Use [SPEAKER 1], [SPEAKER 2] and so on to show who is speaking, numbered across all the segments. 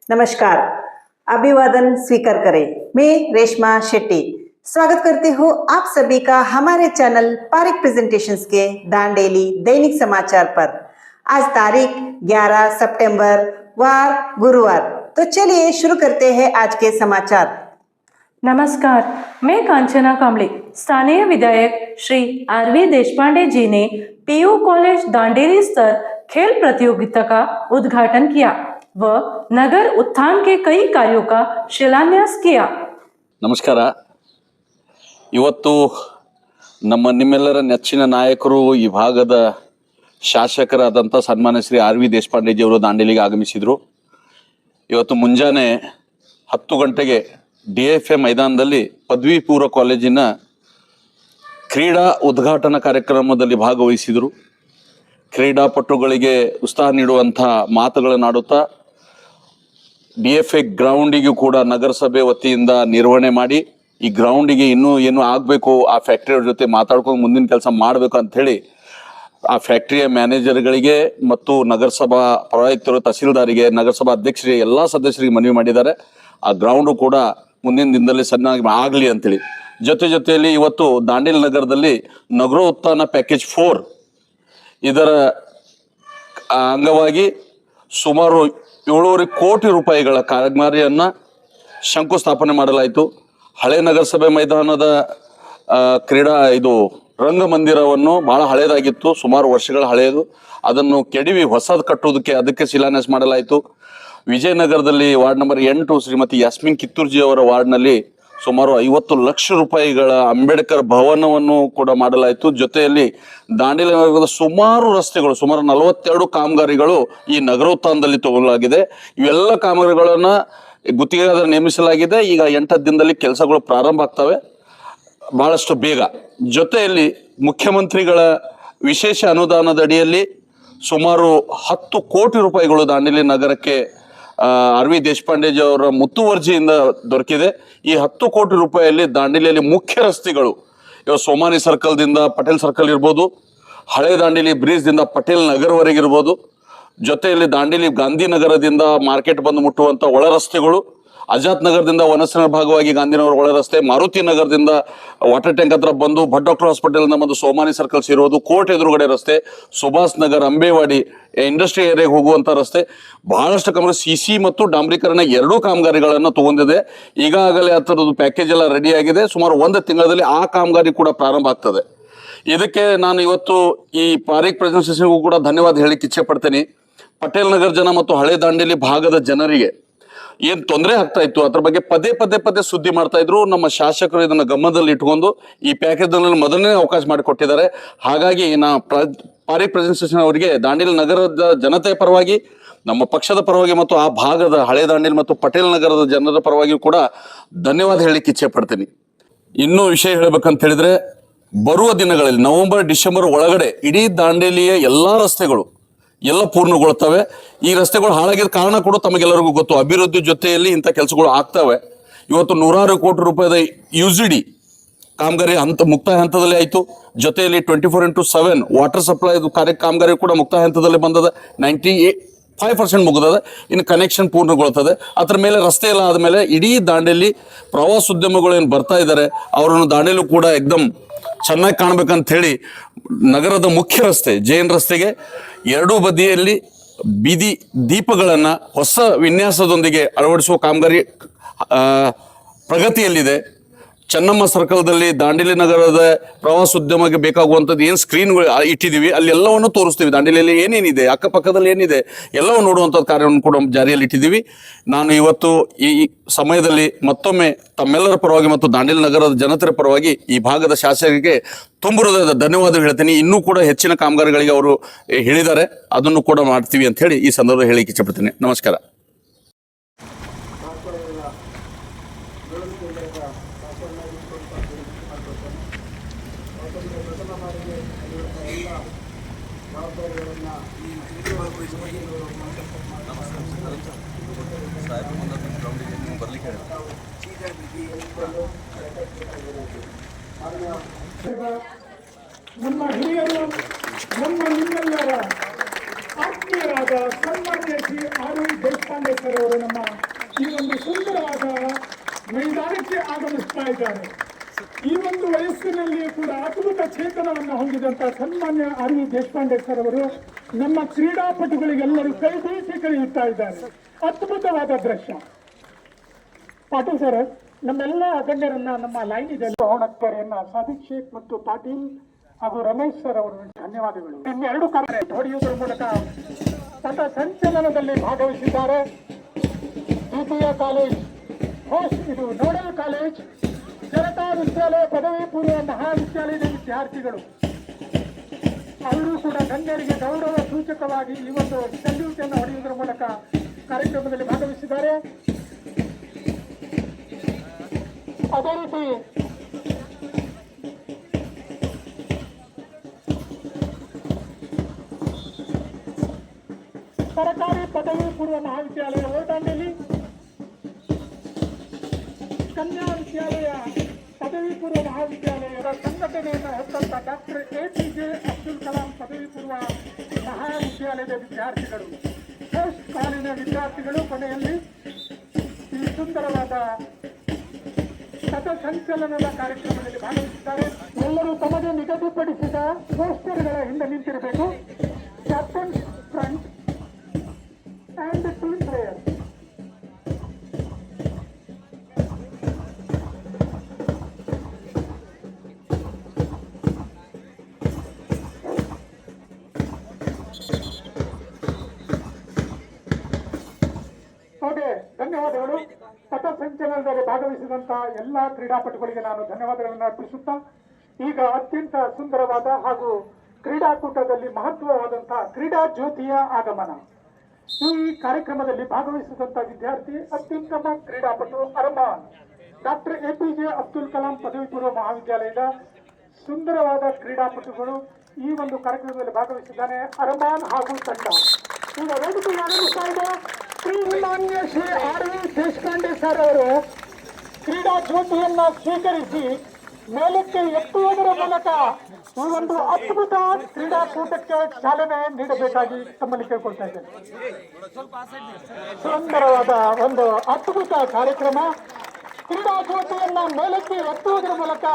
[SPEAKER 1] नमस्कार, अभिवादन स्वीकार करें। मैं रेशमा शेट्टी स्वागत करती हूँ आप सभी का हमारे चैनल पारिक प्रेजेंटेशंस के दांडेली दैनिक समाचार पर। आज तारीख 11 सितंबर वार गुरुवार। तो चलिए शुरू करते हैं आज के समाचार।
[SPEAKER 2] नमस्कार, मैं कांचना कांबळे। स्थानीय विधायक श्री आरवी देशपांडे जी ने पीयू कॉलेज दांडेली स्तर खेल प्रतियोगिता का उद्घाटन किया व नगर उत्थान के कई कार्यों का शिलान्यास किया।
[SPEAKER 3] ನಮಸ್ಕಾರ. ಇವತ್ತು ನಿಮ್ಮೆಲ್ಲರ ನೆಚ್ಚಿನ ನಾಯಕರು ಈ ಭಾಗದ ಶಾಸಕರಾದಂಥ ಸನ್ಮಾನ್ಯ ಶ್ರೀ ಆರ್ ವಿ ದೇಶಪಾಂಡೆಜಿಯವರು ದಾಂಡೇಲಿಗೆ ಆಗಮಿಸಿದರು. ಇವತ್ತು ಮುಂಜಾನೆ 10 ಗಂಟೆಗೆ DFA ಮೈದಾನದಲ್ಲಿ ಪದವಿ ಪೂರ್ವ ಕಾಲೇಜಿನ ಕ್ರೀಡಾ ಉದ್ಘಾಟನಾ ಕಾರ್ಯಕ್ರಮದಲ್ಲಿ ಭಾಗವಹಿಸಿದರು. ಕ್ರೀಡಾಪಟುಗಳಿಗೆ ಉತ್ಸಾಹ ನೀಡುವಂಥ ಮಾತುಗಳನ್ನಾಡುತ್ತಾ DFA ಗ್ರೌಂಡಿಗೂ ಕೂಡ ನಗರಸಭೆ ವತಿಯಿಂದ ನಿರ್ವಹಣೆ ಮಾಡಿ ಈ ಗ್ರೌಂಡಿಗೆ ಇನ್ನೂ ಏನು ಆಗಬೇಕು, ಆ ಫ್ಯಾಕ್ಟ್ರಿಯವ್ರ ಜೊತೆ ಮಾತಾಡ್ಕೊಂಡು ಮುಂದಿನ ಕೆಲಸ ಮಾಡಬೇಕು ಅಂಥೇಳಿ ಆ ಫ್ಯಾಕ್ಟ್ರಿಯ ಮ್ಯಾನೇಜರ್ಗಳಿಗೆ ಮತ್ತು ನಗರಸಭಾ ಪೌರಾಯುಕ್ತರು, ತಹಸೀಲ್ದಾರಿಗೆ, ನಗರಸಭಾ ಅಧ್ಯಕ್ಷರಿಗೆ, ಎಲ್ಲ ಸದಸ್ಯರಿಗೆ ಮನವಿ ಮಾಡಿದ್ದಾರೆ. ಆ ಗ್ರೌಂಡು ಕೂಡ ಮುಂದಿನ ದಿನದಲ್ಲಿ ಚೆನ್ನಾಗಿ ಆಗಲಿ ಅಂತೇಳಿ. ಜೊತೆಯಲ್ಲಿ ಇವತ್ತು ದಾಂಡೇಲಿ ನಗರದಲ್ಲಿ ನಗರೋತ್ಥಾನ ಪ್ಯಾಕೇಜ್ 4 ಇದರ ಅಂಗವಾಗಿ ಸುಮಾರು 700 ಕೋಟಿ ರೂಪಾಯಿಗಳ ಕಾಮಗಾರಿಯನ್ನು ಶಂಕುಸ್ಥಾಪನೆ ಮಾಡಲಾಯಿತು. ಹಳೆ ನಗರಸಭೆ ಮೈದಾನದ ರಂಗಮಂದಿರವನ್ನು ಭಾಳ ಹಳೆಯದಾಗಿತ್ತು, ಸುಮಾರು ವರ್ಷಗಳ ಹಳೆಯದು. ಅದನ್ನು ಕೆಡವಿ ಹೊಸದು ಕಟ್ಟುವುದಕ್ಕೆ ಅದಕ್ಕೆ ಶಿಲಾನ್ಯಾಸ ಮಾಡಲಾಯಿತು. ವಿಜಯನಗರದಲ್ಲಿ ವಾರ್ಡ್ ನಂಬರ್ 8 ಶ್ರೀಮತಿ ಯಾಸ್ಮಿನ್ ಕಿತ್ತೂರ್ಜಿ ಅವರ ವಾರ್ಡ್ನಲ್ಲಿ ಸುಮಾರು 50 ಲಕ್ಷ ರೂಪಾಯಿಗಳ ಅಂಬೇಡ್ಕರ್ ಭವನವನ್ನು ಕೂಡ ಮಾಡಲಾಯಿತು. ಜೊತೆಯಲ್ಲಿ ದಾಂಡೇಲಿ ನಗರದ ಸುಮಾರು ರಸ್ತೆಗಳು, ಸುಮಾರು 42 ಕಾಮಗಾರಿಗಳು ಈ ನಗರೋತ್ಥಾನದಲ್ಲಿ ತಗೊಳ್ಳಲಾಗಿದೆ. ಇವೆಲ್ಲ ಕಾಮಗಾರಿಗಳನ್ನು ಗುತ್ತಿಗೆದಾರರು ನೇಮಿಸಲಾಗಿದೆ. ಈಗ 8 ದಿನದಲ್ಲಿ ಕೆಲಸಗಳು ಪ್ರಾರಂಭ ಆಗ್ತವೆ ಬಹಳಷ್ಟು ಬೇಗ. ಜೊತೆಯಲ್ಲಿ ಮುಖ್ಯಮಂತ್ರಿಗಳ ವಿಶೇಷ ಅನುದಾನದ ಅಡಿಯಲ್ಲಿ ಸುಮಾರು 10 ಕೋಟಿ ರೂಪಾಯಿಗಳು ದಾಂಡೇಲಿ ನಗರಕ್ಕೆ ಆರ್ ವಿ ದೇಶಪಾಂಡೆಜಿ ಅವರ ಮುತುವರ್ಜಿಯಿಂದ ದೊರಕಿದೆ. ಈ 10 ಕೋಟಿ ರೂಪಾಯಿಯಲ್ಲಿ ದಾಂಡೇಲಿಯಲ್ಲಿ ಮುಖ್ಯ ರಸ್ತೆಗಳು, ಇವಾಗ ಸೋಮಾನಿ ಸರ್ಕಲ್ದಿಂದ ಪಟೇಲ್ ಸರ್ಕಲ್ ಇರ್ಬೋದು, ಹಳೆ ದಾಂಡೇಲಿ ಬ್ರಿಡ್ಜ್ದಿಂದ ಪಟೇಲ್ ನಗರವರೆಗಿರ್ಬೋದು, ಜೊತೆಯಲ್ಲಿ ದಾಂಡೇಲಿ ಗಾಂಧಿನಗರದಿಂದ ಮಾರ್ಕೆಟ್ ಬಂದು ಮುಟ್ಟುವಂಥ ಒಳ ರಸ್ತೆಗಳು, ಆಜಾದ್ ನಗರದಿಂದ ವನಸ್ಥಳ ಭಾಗವಾಗಿ ಗಾಂಧಿನಗರ ಒಳ ರಸ್ತೆ, ಮಾರುತಿ ನಗರದಿಂದ ವಾಟರ್ ಟ್ಯಾಂಕ್ ಹತ್ರ ಬಂದು ಭಟ್ ಡಾಕ್ಟರ್ ಹಾಸ್ಪಿಟಲ್ನ ಬಂದು ಸೋಮಾನಿ ಸರ್ಕಲ್ಸ್ ಇರೋದು, ಕೋರ್ಟ್ ಎದುರುಗಡೆ ರಸ್ತೆ, ಸುಭಾಷ್ ನಗರ್, ಅಂಬೇವಾಡಿ ಇಂಡಸ್ಟ್ರಿ ಏರಿಯಾಗೆ ಹೋಗುವಂಥ ರಸ್ತೆ, ಬಹಳಷ್ಟು ಕಾಮಗಾರಿ CC ಮತ್ತು ಡಾಂಬರೀಕರಣ 2 ಕಾಮಗಾರಿಗಳನ್ನು ತಗೊಂಡಿದೆ. ಈಗಾಗಲೇ ಅದರದ್ದು ಪ್ಯಾಕೇಜ್ ಎಲ್ಲ ರೆಡಿ ಆಗಿದೆ. ಸುಮಾರು 1 ತಿಂಗಳಲ್ಲಿ ಆ ಕಾಮಗಾರಿ ಕೂಡ ಪ್ರಾರಂಭ ಆಗ್ತದೆ. ಇದಕ್ಕೆ ನಾನು ಇವತ್ತು ಈ ಪಾರಿಕ್ ಪ್ರೆಸೆನ್ಸ್ಗೂ ಕೂಡ ಧನ್ಯವಾದ ಹೇಳಿಕ್ಕೆ ಇಚ್ಛೆ ಪಡ್ತೇನೆ. ಪಟೇಲ್ ನಗರ ಜನ ಮತ್ತು ಹಳೆ ದಾಂಡೇಲಿ ಭಾಗದ ಜನರಿಗೆ ಏನು ತೊಂದರೆ ಆಗ್ತಾ ಇತ್ತು ಅದ್ರ ಬಗ್ಗೆ ಪದೇ ಸುದ್ದಿ ಮಾಡ್ತಾ ಇದ್ರು. ನಮ್ಮ ಶಾಸಕರು ಇದನ್ನ ಗಮನದಲ್ಲಿ ಇಟ್ಕೊಂಡು ಈ ಪ್ಯಾಕೇಜ್ ಮೊದಲನೇ ಅವಕಾಶ ಮಾಡಿಕೊಟ್ಟಿದ್ದಾರೆ. ಹಾಗಾಗಿ ಪಾರಿಕ್ ಪ್ರೆಸೆನ್ಸೇಷನ್ ಅವರಿಗೆ ದಾಂಡೇಲಿ ನಗರದ ಜನತೆಯ ಪರವಾಗಿ, ನಮ್ಮ ಪಕ್ಷದ ಪರವಾಗಿ ಮತ್ತು ಆ ಭಾಗದ ಹಳೆ ದಾಂಡೇಲಿ ಮತ್ತು ಪಟೇಲ್ ನಗರದ ಜನರ ಪರವಾಗಿಯೂ ಕೂಡ ಧನ್ಯವಾದ ಹೇಳಿಕ್ಕೆ ಇಚ್ಛೆ ಪಡ್ತೀನಿ. ಇನ್ನೂ ವಿಷಯ ಹೇಳಬೇಕಂತ ಹೇಳಿದ್ರೆ, ಬರುವ ದಿನಗಳಲ್ಲಿ ನವೆಂಬರ್ ಡಿಸೆಂಬರ್ ಒಳಗಡೆ ಇಡೀ ದಾಂಡೇಲಿಯ ಎಲ್ಲ ರಸ್ತೆಗಳು ಎಲ್ಲ ಪೂರ್ಣಗೊಳ್ತವೆ. ಈ ರಸ್ತೆಗಳು ಹಾಳಾಗಿದ್ದ ಕಾರಣ ಕೂಡ ತಮಗೆಲ್ಲರಿಗೂ ಗೊತ್ತು. ಅಭಿವೃದ್ಧಿ ಜೊತೆಯಲ್ಲಿ ಇಂಥ ಕೆಲಸಗಳು ಆಗ್ತವೆ. ಇವತ್ತು 100 ಕೋಟಿ ರೂಪಾಯಿದ UGD ಕಾಮಗಾರಿ ಮುಕ್ತಾಯ ಹಂತದಲ್ಲಿ ಆಯಿತು. ಜೊತೆಯಲ್ಲಿ 24x7 ವಾಟರ್ ಸಪ್ಲೈ ಕಾಮಗಾರಿ ಕೂಡ ಮುಕ್ತಾಯ ಹಂತದಲ್ಲಿ ಬಂದದ. 95% ಮುಗಿದದ. ಇನ್ನು ಕನೆಕ್ಷನ್ ಪೂರ್ಣಗೊಳ್ತದೆ. ಅದರ ಮೇಲೆ ರಸ್ತೆ ಎಲ್ಲ ಆದಮೇಲೆ ಇಡೀ ದಾಂಡೇಲಿ ಪ್ರವಾಸೋದ್ಯಮಗಳು ಏನು ಬರ್ತಾ ಇದ್ದಾರೆ ಅವರನ್ನು ದಾಂಡೇಲಿ ಕೂಡ ಎಕ್ದಮ್ ಚೆನ್ನಾಗಿ ಕಾಣಬೇಕಂತ ಹೇಳಿ ನಗರದ ಮುಖ್ಯ ರಸ್ತೆ ಜೈನ್ ರಸ್ತೆಗೆ 2 ಬದಿಯಲ್ಲಿ ಬೀದಿ ದೀಪಗಳನ್ನು ಹೊಸ ವಿನ್ಯಾಸದೊಂದಿಗೆ ಅಳವಡಿಸುವ ಕಾಮಗಾರಿ ಪ್ರಗತಿಯಲ್ಲಿದೆ. ಚೆನ್ನಮ್ಮ ಸರ್ಕಲ್ದಲ್ಲಿ ದಾಂಡೇಲಿ ನಗರದ ಪ್ರವಾಸೋದ್ಯಮಕ್ಕೆ ಬೇಕಾಗುವಂಥದ್ದು ಏನು ಸ್ಕ್ರೀನ್ಗಳು ಇಟ್ಟಿದ್ದೀವಿ, ಅಲ್ಲಿ ಎಲ್ಲವನ್ನು ತೋರಿಸ್ತೀವಿ. ದಾಂಡೇಲಿಯಲ್ಲಿ ಏನೇನಿದೆ, ಅಕ್ಕಪಕ್ಕದಲ್ಲಿ ಏನಿದೆ ಎಲ್ಲವನ್ನು ನೋಡುವಂಥದ್ದು ಕಾರ್ಯವನ್ನು ಕೂಡ ಜಾರಿಯಲ್ಲಿ ಇಟ್ಟಿದ್ದೀವಿ. ನಾನು ಇವತ್ತು ಈ ಸಮಯದಲ್ಲಿ ಮತ್ತೊಮ್ಮೆ ತಮ್ಮೆಲ್ಲರ ಪರವಾಗಿ ಮತ್ತು ದಾಂಡೇಲಿ ನಗರದ ಜನತೆಯ ಪರವಾಗಿ ಈ ಭಾಗದ ಶಾಸಕರಿಗೆ ತುಂಬ ಹೃದಯದ ಧನ್ಯವಾದ ಹೇಳ್ತೀನಿ. ಇನ್ನೂ ಕೂಡ ಹೆಚ್ಚಿನ ಕಾಮಗಾರಿಗಳಿಗೆ ಅವರು ಹೇಳಿದ್ದಾರೆ, ಅದನ್ನು ಕೂಡ ಮಾಡ್ತೀವಿ ಅಂತ ಹೇಳಿ ಈ ಸಂದರ್ಭ ಹೇಳಿಕ್ಕೆ ಇಚ್ಛೆಪಡ್ತೀನಿ. ನಮಸ್ಕಾರ.
[SPEAKER 4] ನಮ್ಮ ಹಿರಿಯರು, ನಮ್ಮ ನಿಮ್ಮೆಲ್ಲರ ಆತ್ಮೀಯರಾದ ಸನ್ಮಾನ್ಯ Shri R V Deshpande sir ಅವರು ನಮ್ಮ ಈ ಒಂದು ಸುಂದರವಾದ ಮೈದಾನಕ್ಕೆ ಆಗಮಿಸ್ತಾ ಇದ್ದಾರೆ. ಈ ಒಂದು ವಯಸ್ಸಿನಲ್ಲಿಯೂ ಕೂಡ ಅದ್ಭುತ ಚೇತನವನ್ನು ಹೊಂದಿದಂತ ಸನ್ಮಾನ್ಯ ಆರ್ ವಿ ದೇಶಪಾಂಡೆ ಸರ್ ಅವರು ನಮ್ಮ ಕ್ರೀಡಾಪಟುಗಳಿಗೆಲ್ಲರೂ ಕೈ ಬೀಸಿ ಕರೆಯುತ್ತಾ ಇದ್ದಾರೆ. ಅದ್ಭುತವಾದ ದೃಶ್ಯ. ಪಾಟೀಲ್ ಸರ್ ನಮ್ಮೆಲ್ಲ ಗಣ್ಯರನ್ನ ನಮ್ಮ ಲೈನ್ ಇದೆ ಹೋಣಕ್ಕರೆಯನ್ನ ಸಾದಿಕ್ ಶೇಖ್ ಮತ್ತು ಪಾಟೀಲ್ ಹಾಗೂ ರಮೇಶ್ ಸರ್ ಅವರು ಧನ್ಯವಾದಗಳು. ಇನ್ನೆರಡು ಕಾರ್ಯ ಹೊಡೆಯುವುದರ ಮೂಲಕ ಪಥ ಸಂಚಲನದಲ್ಲಿ ಭಾಗವಹಿಸಿದ್ದಾರೆ. ದ್ವಿತೀಯ ಕಾಲೇಜ್ ಹೋಸ್ಟ್ ಇದು ನೋಡಲ್ ಕಾಲೇಜ್ ಜನತಾ ವಿದ್ಯಾಲಯ ಪದವಿ ಪೂರ್ವ ಮಹಾವಿದ್ಯಾಲಯದ ವಿದ್ಯಾರ್ಥಿಗಳು ಅವರು ಕೂಡ ಗಣ್ಯರಿಗೆ ಗೌರವ ಸೂಚಕವಾಗಿ ಈ ಒಂದು ಸಲ್ಯೂಟ್ ಅನ್ನು ಹೊಡೆಯುವುದರ ಮೂಲಕ ಕಾರ್ಯಕ್ರಮದಲ್ಲಿ ಭಾಗವಹಿಸಿದ್ದಾರೆ. ಅದೇ ರೀತಿ ಸರ್ಕಾರಿ ಪದವಿ ಪೂರ್ವ ಮಹಾವಿದ್ಯಾಲಯ ಓಲ್ಡಾಂಡೇಲಿ, ಕನ್ಯಾ ವಿದ್ಯಾಲಯ ಪದವಿ ಪೂರ್ವ ಮಹಾವಿದ್ಯಾಲಯದ ಸಂಘಟನೆಯನ್ನು ಹೊತ್ತಂತ ಡಾಕ್ಟರ್ APJ ಅಬ್ದುಲ್ ಕಲಾಂ ಪದವಿ ಪೂರ್ವ ಮಹಾವಿದ್ಯಾಲಯದ ವಿದ್ಯಾರ್ಥಿಗಳು, ಹೋಸ್ಟ್ ಕಾಲಿನ ವಿದ್ಯಾರ್ಥಿಗಳು ಕೊನೆಯಲ್ಲಿ ಈ ಸುಂದರವಾದ ಪಥಸಂಚಲನದ ಕಾರ್ಯಕ್ರಮದಲ್ಲಿ ಭಾಗವಹಿಸಿದ್ದಾರೆ. ಎಲ್ಲರೂ ತಮಗೆ ನಿಗದಿಪಡಿಸಿದ ಪೋಸ್ಟರ್ಗಳ ಹಿಂದೆ ನಿಂತಿರಬೇಕು. Captain front and team players. Okay, ಧನ್ಯವಾದಗಳು. ಪಥಸಂಚಲನದಲ್ಲಿ ಭಾಗವಹಿಸಿದಂತ ಎಲ್ಲ ಕ್ರೀಡಾಪಟುಗಳಿಗೆ ನಾನು ಧನ್ಯವಾದಗಳನ್ನು ಅರ್ಪಿಸುತ್ತಾ ಈಗ ಅತ್ಯಂತ ಸುಂದರವಾದ ಹಾಗೂ ಕ್ರೀಡಾಕೂಟದಲ್ಲಿ ಮಹತ್ವವಾದಂತಹ ಕ್ರೀಡಾ ಜ್ಯೋತಿಯ ಆಗಮನ. ಈ ಕಾರ್ಯಕ್ರಮದಲ್ಲಿ ಭಾಗವಹಿಸಿದಂತ ವಿದ್ಯಾರ್ಥಿ ಅತ್ಯುತ್ತಮ ಕ್ರೀಡಾಪಟು ಅರಮಾನ್, ಡಾಕ್ಟರ್ APJ ಅಬ್ದುಲ್ ಕಲಾಂ ಪದವಿ ಪೂರ್ವ ಮಹಾವಿದ್ಯಾಲಯದ ಸುಂದರವಾದ ಕ್ರೀಡಾಪಟುಗಳು ಈ ಒಂದು ಕಾರ್ಯಕ್ರಮದಲ್ಲಿ ಭಾಗವಹಿಸಿದ್ದಾನೆ. ಅರಮಾನ್ ಹಾಗೂ ತಂಡ ಈಗ ವೇದಿಕೆಗೆ ಆಗಮಿಸ್ತಾ ಇದೆ. ಶ್ರೀಮಾನ್ಯ Shri R V Deshpande sir ಅವರು ಕ್ರೀಡಾ ಜ್ಯೋತಿಯನ್ನ ಸ್ವೀಕರಿಸಿ ಮೇಲಕ್ಕೆ ಎತ್ತುವುದರ ಮೂಲಕ ಈ ಒಂದು ಅದ್ಭುತ ಕ್ರೀಡಾಕೂಟಕ್ಕೆ ಚಾಲನೆ ನೀಡಬೇಕಾಗಿ ತಮ್ಮಲ್ಲಿ ಕೇಳ್ಕೊಳ್ತಾ ಇದ್ದೇನೆ. ಸುಂದರವಾದ ಒಂದು ಅದ್ಭುತ ಕಾರ್ಯಕ್ರಮ. ಕ್ರೀಡಾ ಜ್ಯೋತಿಯನ್ನ ಮೇಲಕ್ಕೆ ಎತ್ತುವುದರ ಮೂಲಕ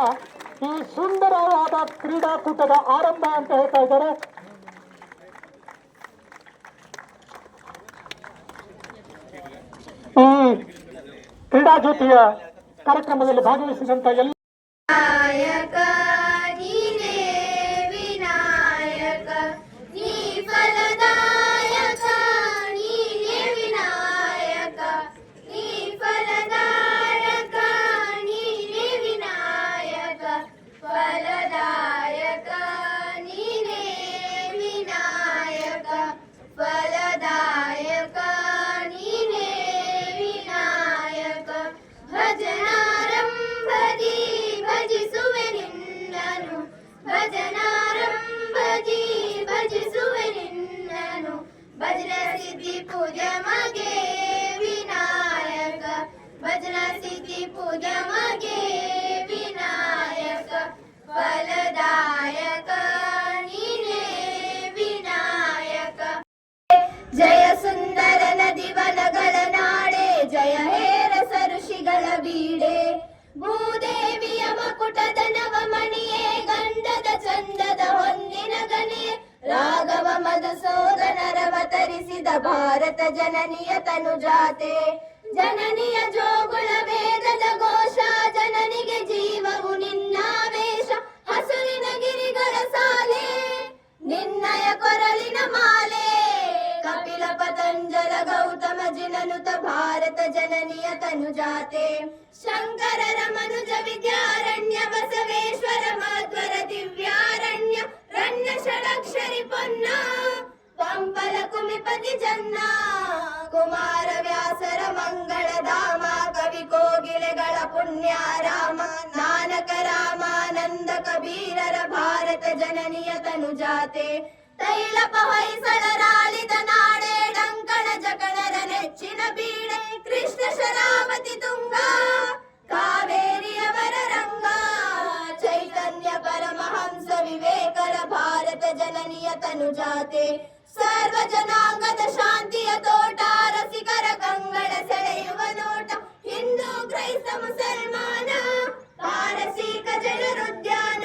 [SPEAKER 4] ಈ ಸುಂದರವಾದ ಕ್ರೀಡಾಕೂಟದ ಆರಂಭ ಅಂತ ಹೇಳ್ತಾ ಇದ್ದಾರೆ. ಈ ಕ್ರೀಡಾ ಜ್ಯೋತಿಯ ಕಾರ್ಯಕ್ರಮದಲ್ಲಿ ಭಾಗವಹಿಸಿದಂತ ಎಲ್ಲ
[SPEAKER 5] पूजा मगे विनायक, भजना सिद्धि पूजा मगे विनायक, फलदायक नीने विनायक. जय सुंदर नदी वनಗಳ ನಾಡೆ, ಜಯ ಹೇ ರಸ ಋಷಿಗಳ ಬೀಡೆ, ಭೂದೇವಿಯ ಮಕುಟದ ನವಮಣಿಯೇ, ಗಂಧದ ಚಂದದ ಹೊನ್ನಿನ ಗಣಿಯೇ, ರಾಘವ ಮಧುಸೂದನರವತರಿಸಿದ ಭಾರತ ಜನನಿಯ ತನುಜಾತೆ, ಜನನಿಯ ಜೋಗುಳ ವೇದದ ಘೋಷ, ಜನನಿಗೆ ಜೀವವು ನಿನ್ನಾವೇಶ, ಹಸುರಿನ ಗಿರಿಗಳ ಸಾಲೆ ನಿನ್ನಯ ಕೊರಳಿನ ಮಾಲೆ, ಕಪಿಲ ಪತಂಜಲ ಗೌತಮ ಜಿನನುತ ಭಾರತ ಜನನಿಯ ತನುಜಾತೆ, ಶಂಕರರ ಮನುಜ ವಿದ್ಯಾರಣ್ಯ, ಬಸವೇಶ್ವರ ಮಾಧ್ವರ ದಿವ್ಯಾರಣ್ಯ, ರಣ್ಯ ಷಡಕ್ಷರಿ ಪೊನ್ನ, ಪಂಪಲ ಕುಮಿಪತಿ ಜನ್ನ, ಕುಮಾರ ವ್ಯಾಸರ ಮಂಗಳಧಾಮ, ಕವಿ ಕೋಗಿಲೆಗಳ ಪುಣ್ಯಾರಾಮ, ನಾನಕ ರಾಮಾನಂದ ಕಬೀರರ ಭಾರತ ಜನನಿಯ ತನುಜಾತೆ, ತೈಲಪ ಹೊಯ್ಸಳರಾಳಿದ ನಾಡೆ, ಡಂಕಣ ಜಕಣರ ನೆಚ್ಚಿನ ಬೀಡೆ, ಕೃಷ್ಣ ಶರಾವತಿ ತುಂಗ, ಕಾವೇರಿಯವರ ರಂಗ, ಚೈತನ್ಯ ಪರಮಹಂಸ ವಿವೇಕರ ಭಾರತ ಜನನಿಯ ತನುಜಾತೆ, ಸರ್ವ ಜನಾಂಗದ ಶಾಂತಿಯ ತೋಟ, ರಸಿಕರ ಕಂಗಳ ಸೆಳೆಯುವ ನೋಟ, ಹಿಂದೂ ಕ್ರೈಸ್ತ ಮುಸಲ್ಮಾನ ಪಾರಸೀಕ ಜನರುದ್ಯಾನ,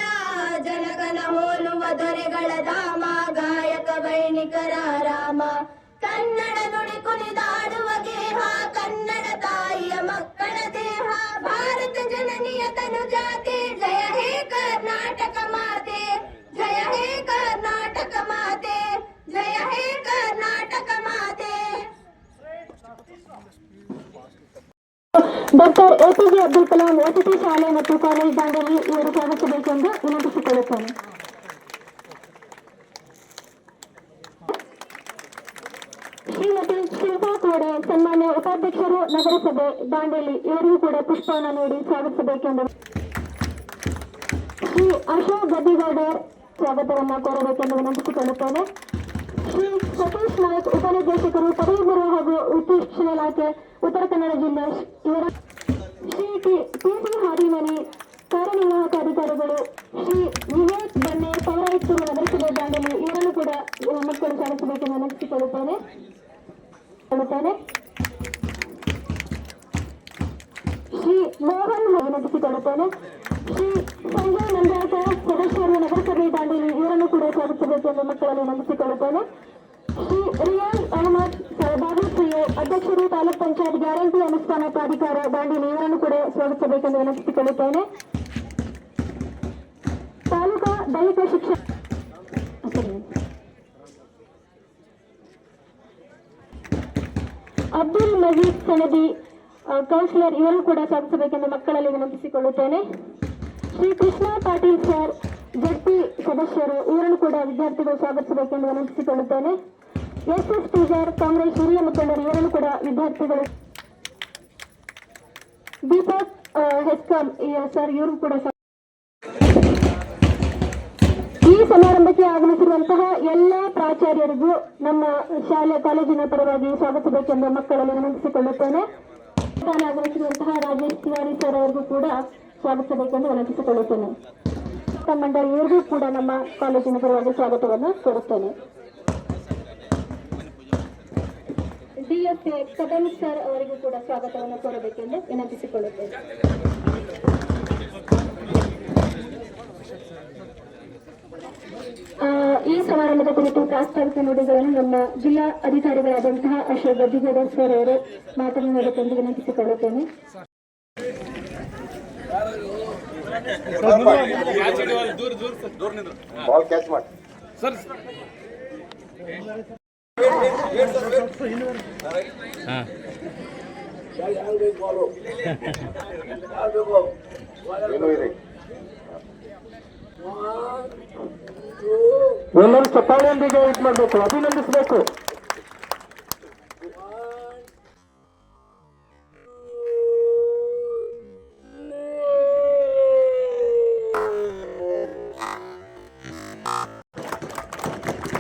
[SPEAKER 5] ಜನಗಣ ಹೋಲುವ ದೊರೆಗಳ ಧಾಮ, ಗಾಯಕ ವೈಣಿಕರ ರಾಮ, ಕನ್ನಡ ನುಡಿ ಕುಣಿದಾಡುವ ಗೇಹ, ಕನ್ನಡ ತಾಯಿಯ ಮಕ್ಕಳ ದೇಹ, ಭಾರತ ಜನನಿಯ ತನು ಜಾತೆ, ಜಯ ಹೇ ಕರ್ನಾಟಕ ಮಾತೆ, ಜಯ ಹೇ ಕರ್ನಾಟಕ ಮಾತೆ, ಜಯ ಹೇ ಕರ್ನಾಟಕ ಮಾತೆ.
[SPEAKER 6] ಡಾಕ್ಟರ್ ಎಪಿಜೆ ಅಬ್ದುಲ್ ಕಲಾಂ ವಸತಿ ಶಾಲೆ ಮತ್ತು ಕಾಲೇಜ್ ದಾಂಡೇಲಿ ಇವರು ಸ್ವಾಗತಿಸಬೇಕೆಂದು ವಿನಂತಿಸಿಕೊಳ್ಳುತ್ತೇನೆ. ಶ್ರೀಮತಿ ಶಿಲ್ಪಾ ಕೋಡೆ ಸನ್ಮಾನ್ಯ ಉಪಾಧ್ಯಕ್ಷರು ನಗರಸಭೆ ದಾಂಡೇಲಿ ಇವರಿಗೂ ಕೂಡ ಪುಷ್ಪವನ್ನು ನೀಡಿ ಸ್ವಾಗತಿಸಬೇಕೆಂದು. ಶ್ರೀ ಅಶೋಕ್ ಗದ್ದಿಗೌಡರ್ ಸ್ವಾಗತವನ್ನು ಕೋರಬೇಕೆಂದು ವಿನಂತಿಸಿಕೊಳ್ಳುತ್ತೇನೆ. ಶ್ರೀ ಸತೀಶ್ ನಾಯಕ್ ಉಪನಿರ್ದೇಶಕರು ಪದವಿ ಪೂರ್ವ ಹಾಗೂ ವೃತ್ತಿ ಶಿಕ್ಷಣ ಇಲಾಖೆ ಉತ್ತರ ಕನ್ನಡ ಜಿಲ್ಲೆ ಇವರ, ಶ್ರೀ ಟಿ.ಸಿ. ಹಾದಿಮನಿ ಕಾರ್ಯನಿರ್ವಾಹಕ ಅಧಿಕಾರಿಗಳು, ಶ್ರೀ ವಿವೇಕ್ ಬನ್ನೆ ಪೌರಾಯುಕ್ತರು ನಗರಸಭೆ ದಾಂಡೇಲಿ ಇವರನ್ನು ಕೂಡ ಮಕ್ಕಳು ಸ್ವಾಗತಿಸಬೇಕೆಂದು ವಿನಂತಿಸಿಕೊಳ್ಳುತ್ತೇನೆ. ಶ್ರೀ ಮೋಹನ್ ವಿನಂತಿಸಿಕೊಳ್ಳುತ್ತೇನೆ. ಶ್ರೀ ಸಂಜಯ್ ನಂದಾಕರ್ ಸದಸ್ಯರು ನಗರಸಭೆ ದಾಂಡೇಲಿ ಇವರನ್ನು ಕೂಡ ಸ್ವಾಗತಿಸಬೇಕೆಂದು ಮಕ್ಕಳನ್ನು ವಿನಂತಿಸಿಕೊಳ್ಳುತ್ತೇನೆ. ಶ್ರೀ ರಿಯಾಜ್ ಅಹಮದ್ ಬಾಬುಶ್ರೀಯು ಅಧ್ಯಕ್ಷರು ತಾಲೂಕ್ ಪಂಚಾಯತ್ ಗ್ಯಾರಂಟಿ ಅನುಷ್ಠಾನ ಪ್ರಾಧಿಕಾರ ದಾಂಡೇಲಿ ಇವರನ್ನು ಕೂಡ ಸ್ವಾಗತಿಸಬೇಕೆಂದು ವಿನಂತಿಸಿಕೊಳ್ಳುತ್ತೇನೆ. ತಾಲೂಕಾ ದೈಹಿಕ ಶಿಕ್ಷಣ ಅಬ್ದುಲ್ ಮಜೀದ್ ಸನದಿ ಕೌನ್ಸಿಲರ್ ಇವರನ್ನು ಕೂಡ ಸ್ವಾಗತಿಸಬೇಕೆಂದು ಮಕ್ಕಳಲ್ಲಿ ವಿನಂತಿಸಿಕೊಳ್ಳುತ್ತೇನೆ. ಶ್ರೀ ಕೃಷ್ಣ ಪಾಟೀಲ್ ಸರ್ ಜಡ್ಪಿ ಸದಸ್ಯರು ಇವರನ್ನು ಕೂಡ ವಿದ್ಯಾರ್ಥಿಗಳು ಸ್ವಾಗತಿಸಬೇಕೆಂದು ವಿನಂತಿಸಿಕೊಳ್ಳುತ್ತೇನೆ. ಎಸ್ ಟೀಚರ್ ಕಾಂಗ್ರೆಸ್ ಹಿರಿಯ ಮುಖಂಡರು ಇವರನ್ನು ಕೂಡ ವಿದ್ಯಾರ್ಥಿಗಳು. ದೀಪಕ್ ಹೆಸ್ಕಾಂ ಸರ್ ಇವರು ಕೂಡ. ಈ ಸಮಾರಂಭಕ್ಕೆ ಆಗಮಿಸಿರುವಂತಹ ಎಲ್ಲ ಪ್ರಾಚಾರ್ಯರಿಗೂ ನಮ್ಮ ಶಾಲೆ ಕಾಲೇಜಿನ ಪರವಾಗಿ ಸ್ವಾಗತಿಸಬೇಕೆಂದು ಮಕ್ಕಳಲ್ಲಿ ವಿನಂತಿಸಿಕೊಳ್ಳುತ್ತೇನೆ. ಆಗಮಿಸಿರುವಂತಹ ರಾಜೇಶ್ ತಿವಾರಿ ಸರ್ ಅವರಿಗೂ ಕೂಡ ಸ್ವಾಗತಿಸಬೇಕೆಂದು ವಿನಂತಿಸಿಕೊಳ್ಳುತ್ತೇನೆ. ಮಂಡಳಿ ಇವರಿಗೂ ಕೂಡ ನಮ್ಮ ಕಾಲೇಜಿನ ಪರವಾಗಿ ಸ್ವಾಗತವನ್ನು ಕೋರುತ್ತೇನೆ. ಡಿಎಫ್ಎ ಕದಂ ಸರ್ ಅವರಿಗೂ ಕೂಡ ಸ್ವಾಗತವನ್ನು ಕೋರಬೇಕೆಂದು ವಿನಂತಿಸಿಕೊಳ್ಳುತ್ತೇನೆ. ಈ ಸಮಾರಂಭದ ಕುರಿತು ಪ್ರಾಸ್ತಾವಿಕ ನುಡಿಗಳನ್ನು ನಮ್ಮ ಜಿಲ್ಲಾ ಅಧಿಕಾರಿಗಳಾದಂತಹ ಅಶೋಕ್ ಗದ್ದಿಗೌಡರ್ ಸರ್ ಅವರು ಮಾತನಾಡಬೇಕೆಂದು ವಿನಂತಿಸಿಕೊಳ್ಳುತ್ತೇನೆ.
[SPEAKER 4] ಎಲ್ಲರೂ ಚಪ್ಪಾಳೆಯೊಂದಿಗೆ ಇದು ಮಾಡಬೇಕು, ಅಭಿನಂದಿಸಬೇಕು.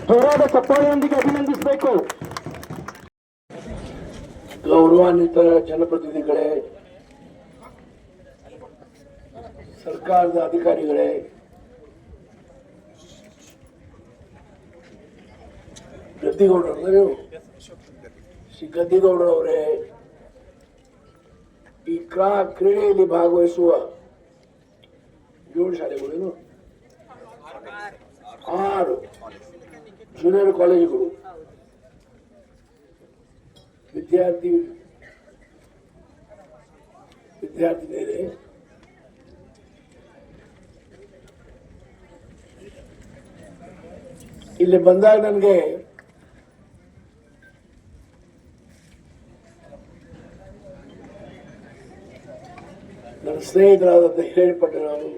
[SPEAKER 4] ಜೋರಾದ ಚಪ್ಪಾಳೆಯೊಂದಿಗೆ ಅಭಿನಂದಿಸಬೇಕು.
[SPEAKER 7] ಗೌರವಾನ್ವಿತ ಜನಪ್ರತಿನಿಧಿಗಳೇ, ಸರ್ಕಾರದ ಅಧಿಕಾರಿಗಳೇ, ಗದ್ದಿಗೌಡರು, ಶ್ರೀ ಗದ್ದಿಗೌಡರವರೇ, ಈ ಕ್ರೀಡೆಯಲ್ಲಿ ಭಾಗವಹಿಸುವ 7 ಶಾಲೆಗಳು, 6 ಜೂನಿಯರ್ ಕಾಲೇಜುಗಳು, ವಿದ್ಯಾರ್ಥಿನಿಯರೇ, ಇಲ್ಲಿ ಬಂದಾಗ ನನಗೆ ನನ್ನ ಸ್ನೇಹಿತರಾದಂಥ ಹಿರೇಣ್ ಪಟೇಲ್ ಅವರು,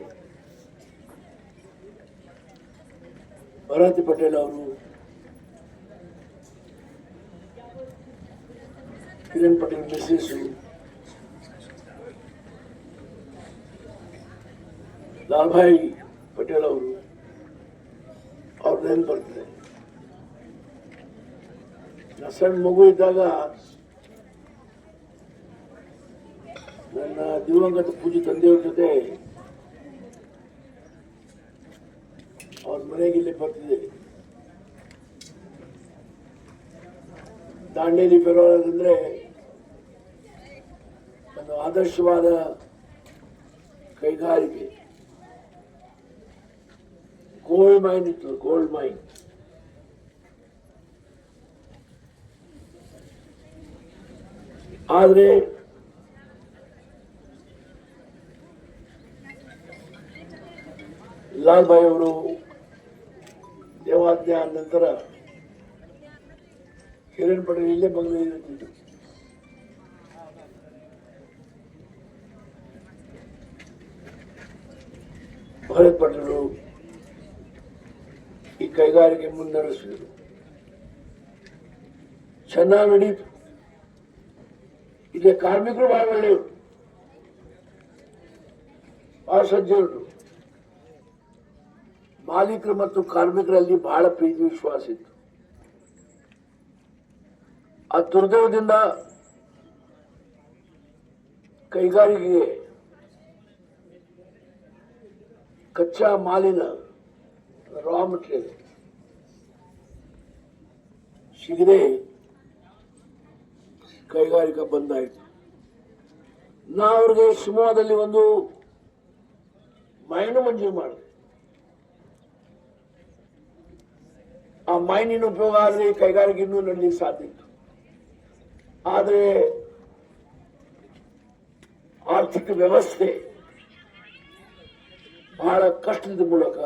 [SPEAKER 7] ಭರತಿ ಪಟೇಲ್ ಅವರು, ಹಿರೇಣ್ ಪಟೇಲ್ ಮಿಸ್ಸೆಸ್ಸು, ಲಾಲ್ಭಾಯಿ ಪಟೇಲ್ ಅವರು, ಅವ್ರ ನೆನಪು ಬರ್ತದೆ. ನಾ ಸಣ್ಣ ಮಗು ಇದ್ದಾಗ ನನ್ನ ದಿವಂಗತ ಪೂಜೆ ತಂದೆಯವ್ರ ಜೊತೆ ಅವ್ರ ಮನೆಗೆ ಇಲ್ಲಿ ಬರ್ತಿದ್ದೆ. ದಾಂಡೇಲಿ ಫೆರೋಲ್ ಅಂದ್ರೆ ಒಂದು ಆದರ್ಶವಾದ ಕೈಗಾರಿಕೆ. ಗೋಲ್ಡ್ ಮೈನ್ ಇತ್ತು, ಗೋಲ್ಡ್ ಮೈನ್. ಆದರೆ ಲಾಲ್ ಭಾಯ್ ಅವರು ದೇವಾಜ್ಞೆ ಆದ ನಂತರ ಕಿರಣ್ ಪಟೇಲ್ ಇಲ್ಲೇ ಬಂದಿದ್ದು. ಭರತ್ ಪಟೇಲ್ ಈ ಕೈಗಾರಿಕೆ ಮುನ್ನಡೆಸಿದರು. ಚೆನ್ನಾಗಿ ನಡೀತು. ಇಲ್ಲಿ ಕಾರ್ಮಿಕರು ಬಹಳ ಒಳ್ಳೆಯವರು, ಬಹಳ ಸಜ್ಜನರು. ಮಾಲೀಕರು ಮತ್ತು ಕಾರ್ಮಿಕರಲ್ಲಿ ಬಹಳ ಪ್ರೀತಿ ವಿಶ್ವಾಸ ಇತ್ತು. ಆ ದುರ್ದೈವದಿಂದ ಕೈಗಾರಿಕೆಗೆ ಕಚ್ಚಾ ಮಾಲಿನ ರಾ ಮಟೀರಿಯಲ್ ಸಿಗದೆ ಕೈಗಾರಿಕಾ ಬಂದಾಯಿತು. ನಾ ಅವ್ರಿಗೆ ಶಿವಮೊಗ್ಗದಲ್ಲಿ ಒಂದು ಮೈನು ಮಂಜೂರು ಮಾಡಿದೆ. ಆ ಮೈನಿನ ಉಪಯೋಗ ಆದರೆ ಕೈಗಾರಿಕೆ ಇನ್ನೂ ನಡೆಯಲಿಕ್ಕೆ ಸಾಧ್ಯ ಇತ್ತು. ಆದರೆ ಆರ್ಥಿಕ ವ್ಯವಸ್ಥೆ ಬಹಳ ಕಷ್ಟದ ಮೂಲಕ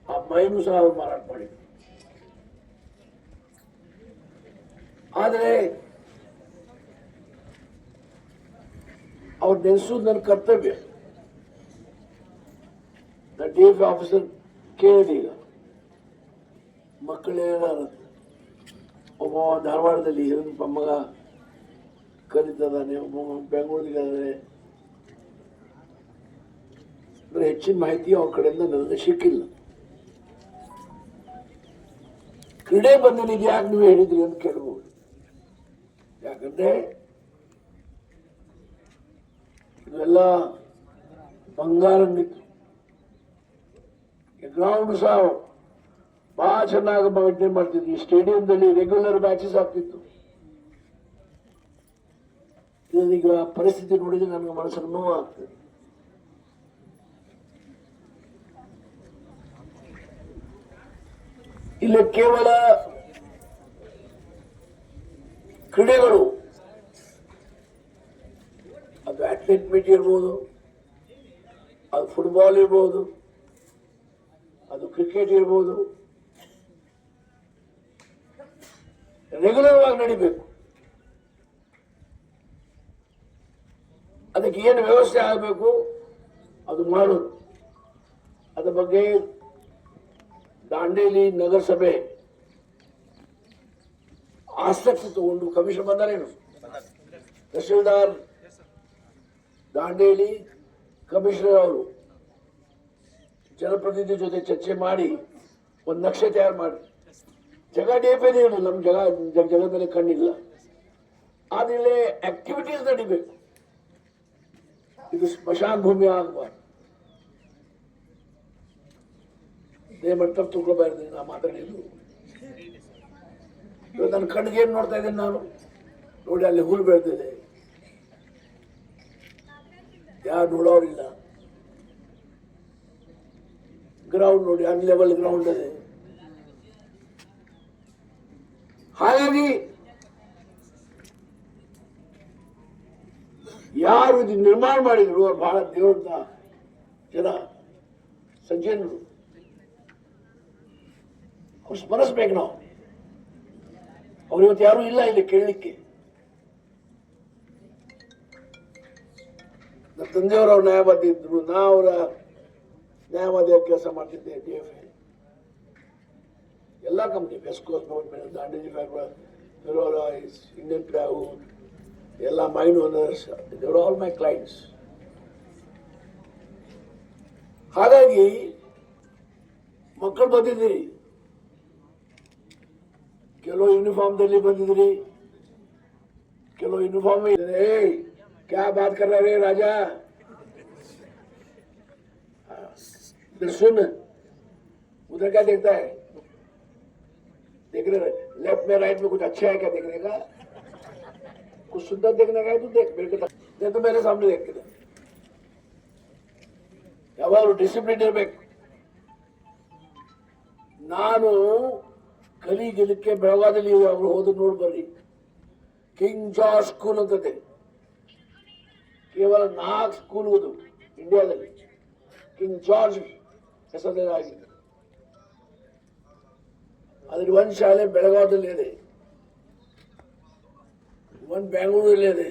[SPEAKER 7] ಆ ಮೈನು ಸಹ ಅವರು ಮಾರಾಟ ಮಾಡಿದ್ರು. ಆದರೆ ಅವ್ರು ನೆನೆಸೋದು ನನ್ನ ಕರ್ತವ್ಯ. ನಾನು DF ಆಫೀಸರ್ ಕೇಳಿದೆ. ಈಗ ಮಕ್ಕಳೇನ ಒಬ್ಬ ಧಾರವಾಡದಲ್ಲಿ ಹಿರಿಯ ಮಗ ಕಲಿತದಾನೆ, ಒಬ್ಬ ಬೆಂಗಳೂರಿಗಾದ್ರೆ ಹೆಚ್ಚಿನ ಮಾಹಿತಿ ಅವ್ರ ಕಡೆಯಿಂದ ನನಗೆ ಸಿಕ್ಕಿಲ್ಲ. ಕ್ರೀಡೆ ಬಂದನಿಗೆ ಯಾಕೆ ನೀವು ಹೇಳಿದ್ರಿ ಅಂತ ಕೇಳ್ಬೋದು. ಯಾಕಂದ್ರೆ ಇವೆಲ್ಲ ಬಂಗಾರ ನಿಂತು ಗ್ರೌಂಡ್ ಸಹ ಬಹಳ ಚೆನ್ನಾಗಿ ಮೇಂಟೈನ್ ಮಾಡ್ತಿದ್ವಿ. ಈ ಸ್ಟೇಡಿಯಂದಲ್ಲಿ ರೆಗ್ಯುಲರ್ ಮ್ಯಾಚಸ್ ಆಗ್ತಿತ್ತು. ಈಗ ಪರಿಸ್ಥಿತಿ ನೋಡಿದ್ರೆ ನನಗೆ ಮನಸ್ಸಿಗೆ ನೋವು ಆಗ್ತದೆ. ಇಲ್ಲಿ ಕೇವಲ ಕ್ರೀಡೆಗಳು, ಅದು ಅಥ್ಲೆಟ್ ಮೀಟ್ ಇರ್ಬೋದು, ಅದು ಫುಟ್ಬಾಲ್ ಇರ್ಬೋದು, ಅದು ಕ್ರಿಕೆಟ್ ಇರ್ಬೋದು, ರೆಗ್ಯುಲರ್ ಆಗಿ ನಡಿಬೇಕು. ಅದಕ್ಕೆ ಏನು ವ್ಯವಸ್ಥೆ ಆಗಬೇಕು ಅದು ಮಾಡೋದು. ಅದ್ರ ಬಗ್ಗೆ ದಾಂಡೇಲಿ ನಗರಸಭೆ ಆಸಕ್ತಿ ತಗೊಂಡು ಕಮಿಷನ್ ಬಂದಾರೇನು, ತಹಶೀಲ್ದಾರ್ ದಾಂಡೇಲಿ ಕಮಿಷನರ್ ಅವರು ಜನಪ್ರತಿನಿಧಿ ಜೊತೆ ಚರ್ಚೆ ಮಾಡಿ ಒಂದು ನಕ್ಷೆ ತಯಾರು ಮಾಡಿ. ಜಗ ಡೇಪೇನೆ ಇಲ್ಲ, ನಮ್ಮ ಜಗದಲ್ಲಿ ಕಣ್ಣಿಲ್ಲ. ಆದ್ರೆ ಆಕ್ಟಿವಿಟೀಸ್ ನಡಿಬೇಕು. ಇದು ಸ್ಮಶಾನ ಭೂಮಿ ಆಗಬಾರ್ದು. ದೇವಮಟ್ಟ ತಗೊಳ್ಬಾರ್ದು. ನಾ ಮಾತಾಡಿದ್ದು ಇವತ್ತು ನನ್ನ ಕಣ್ಣಿಗೆ ಏನ್ ನೋಡ್ತಾ ಇದ್ದೀನಿ ನಾನು, ನೋಡಿ ಅಲ್ಲಿ ಹುಲ್ ಬೆಳೆದಿದೆ, ಯಾರು ನೋಡೋರಿಲ್ಲ. ಗ್ರೌಂಡ್ ನೋಡಿ, ಅನ್ಲೆವೆಲ್ ಗ್ರೌಂಡ್ ಇದೆ. ಹಾಗಾಗಿ ಯಾರು ಇದು ನಿರ್ಮಾಣ ಮಾಡಿದ್ರು ಅವ್ರು ಬಹಳ ದೇವರ ಜನ, ಸಜ್ಜನರು. ಅವ್ರು ಸ್ಮರಿಸ್ಬೇಕು ನಾವು. ಅವ್ರು ಇವತ್ತು ಯಾರು ಇಲ್ಲ ಇಲ್ಲಿ ಕೇಳಲಿಕ್ಕೆ. ನನ್ನ ತಂದೆಯವರು ಅವ್ರ ನ್ಯಾಯವಾದಿ ಇದ್ರು, ನಾ ಅವರ ನ್ಯಾಯವಾದಿಯಾಗಿ ಕೆಲಸ ಮಾಡ್ತಿದ್ದೆ. DFA ಎಲ್ಲ company, west coast government, Dandeli ಫೆರೋರಾ, ಇಂಡಿಯನ್ ಪ್ಲೈವುಡ್, ಎಲ್ಲ mine owners, they were all my clients. ಹಾಗಾಗಿ ಮಕ್ಕಳು ಬಂದಿದ್ದೀರಿ, ಕೆಲವು ಯೂನಿಫಾರ್ಮ್ದಲ್ಲಿ ಬಂದಿದ್ದೀರಿ, ಕೆಲವು ಯೂನಿಫಾರ್ಮ್ ಇದೆ. क्या बात कर रहे राजा, सुन उधर क्या देखता है, देख रहे लेफ्ट में राइट में कुछ अच्छा है क्या देखने का? कुछ सुंदर देखने का है तो देख, मेरे को नहीं तो मेरे सामने देख के ಯಾವಾಗಲೂ ಡಿಸಿಪ್ಲಿನ್ ಇರಬೇಕು. ನಾನು ಕಲಿಗಿಲಿಕ್ಕೆ ಬೆಳಗಾದಲ್ಲಿ ಅವರು ಹೋದ ನೋಡಿ ಬರ್ರಿ, ಕಿಂಗ್ ಜಾರ್ಜ್ ಸ್ಕೂಲ್ ಅಂತದೆ. ಕೇವಲ 4 ಸ್ಕೂಲ್ ಹೋದು ಇಂಡಿಯಾದಲ್ಲಿ, ಕಿಂಗ್ ಜಾರ್ಜ್ ಹೆಸರಿನಾಗಿದೆ. ಅದ್ರ ಒಂದು ಶಾಲೆ ಬೆಳಗಾವದಲ್ಲಿ ಇದೆ, ಒಂದು ಬೆಂಗಳೂರಲ್ಲಿ ಇದೆ,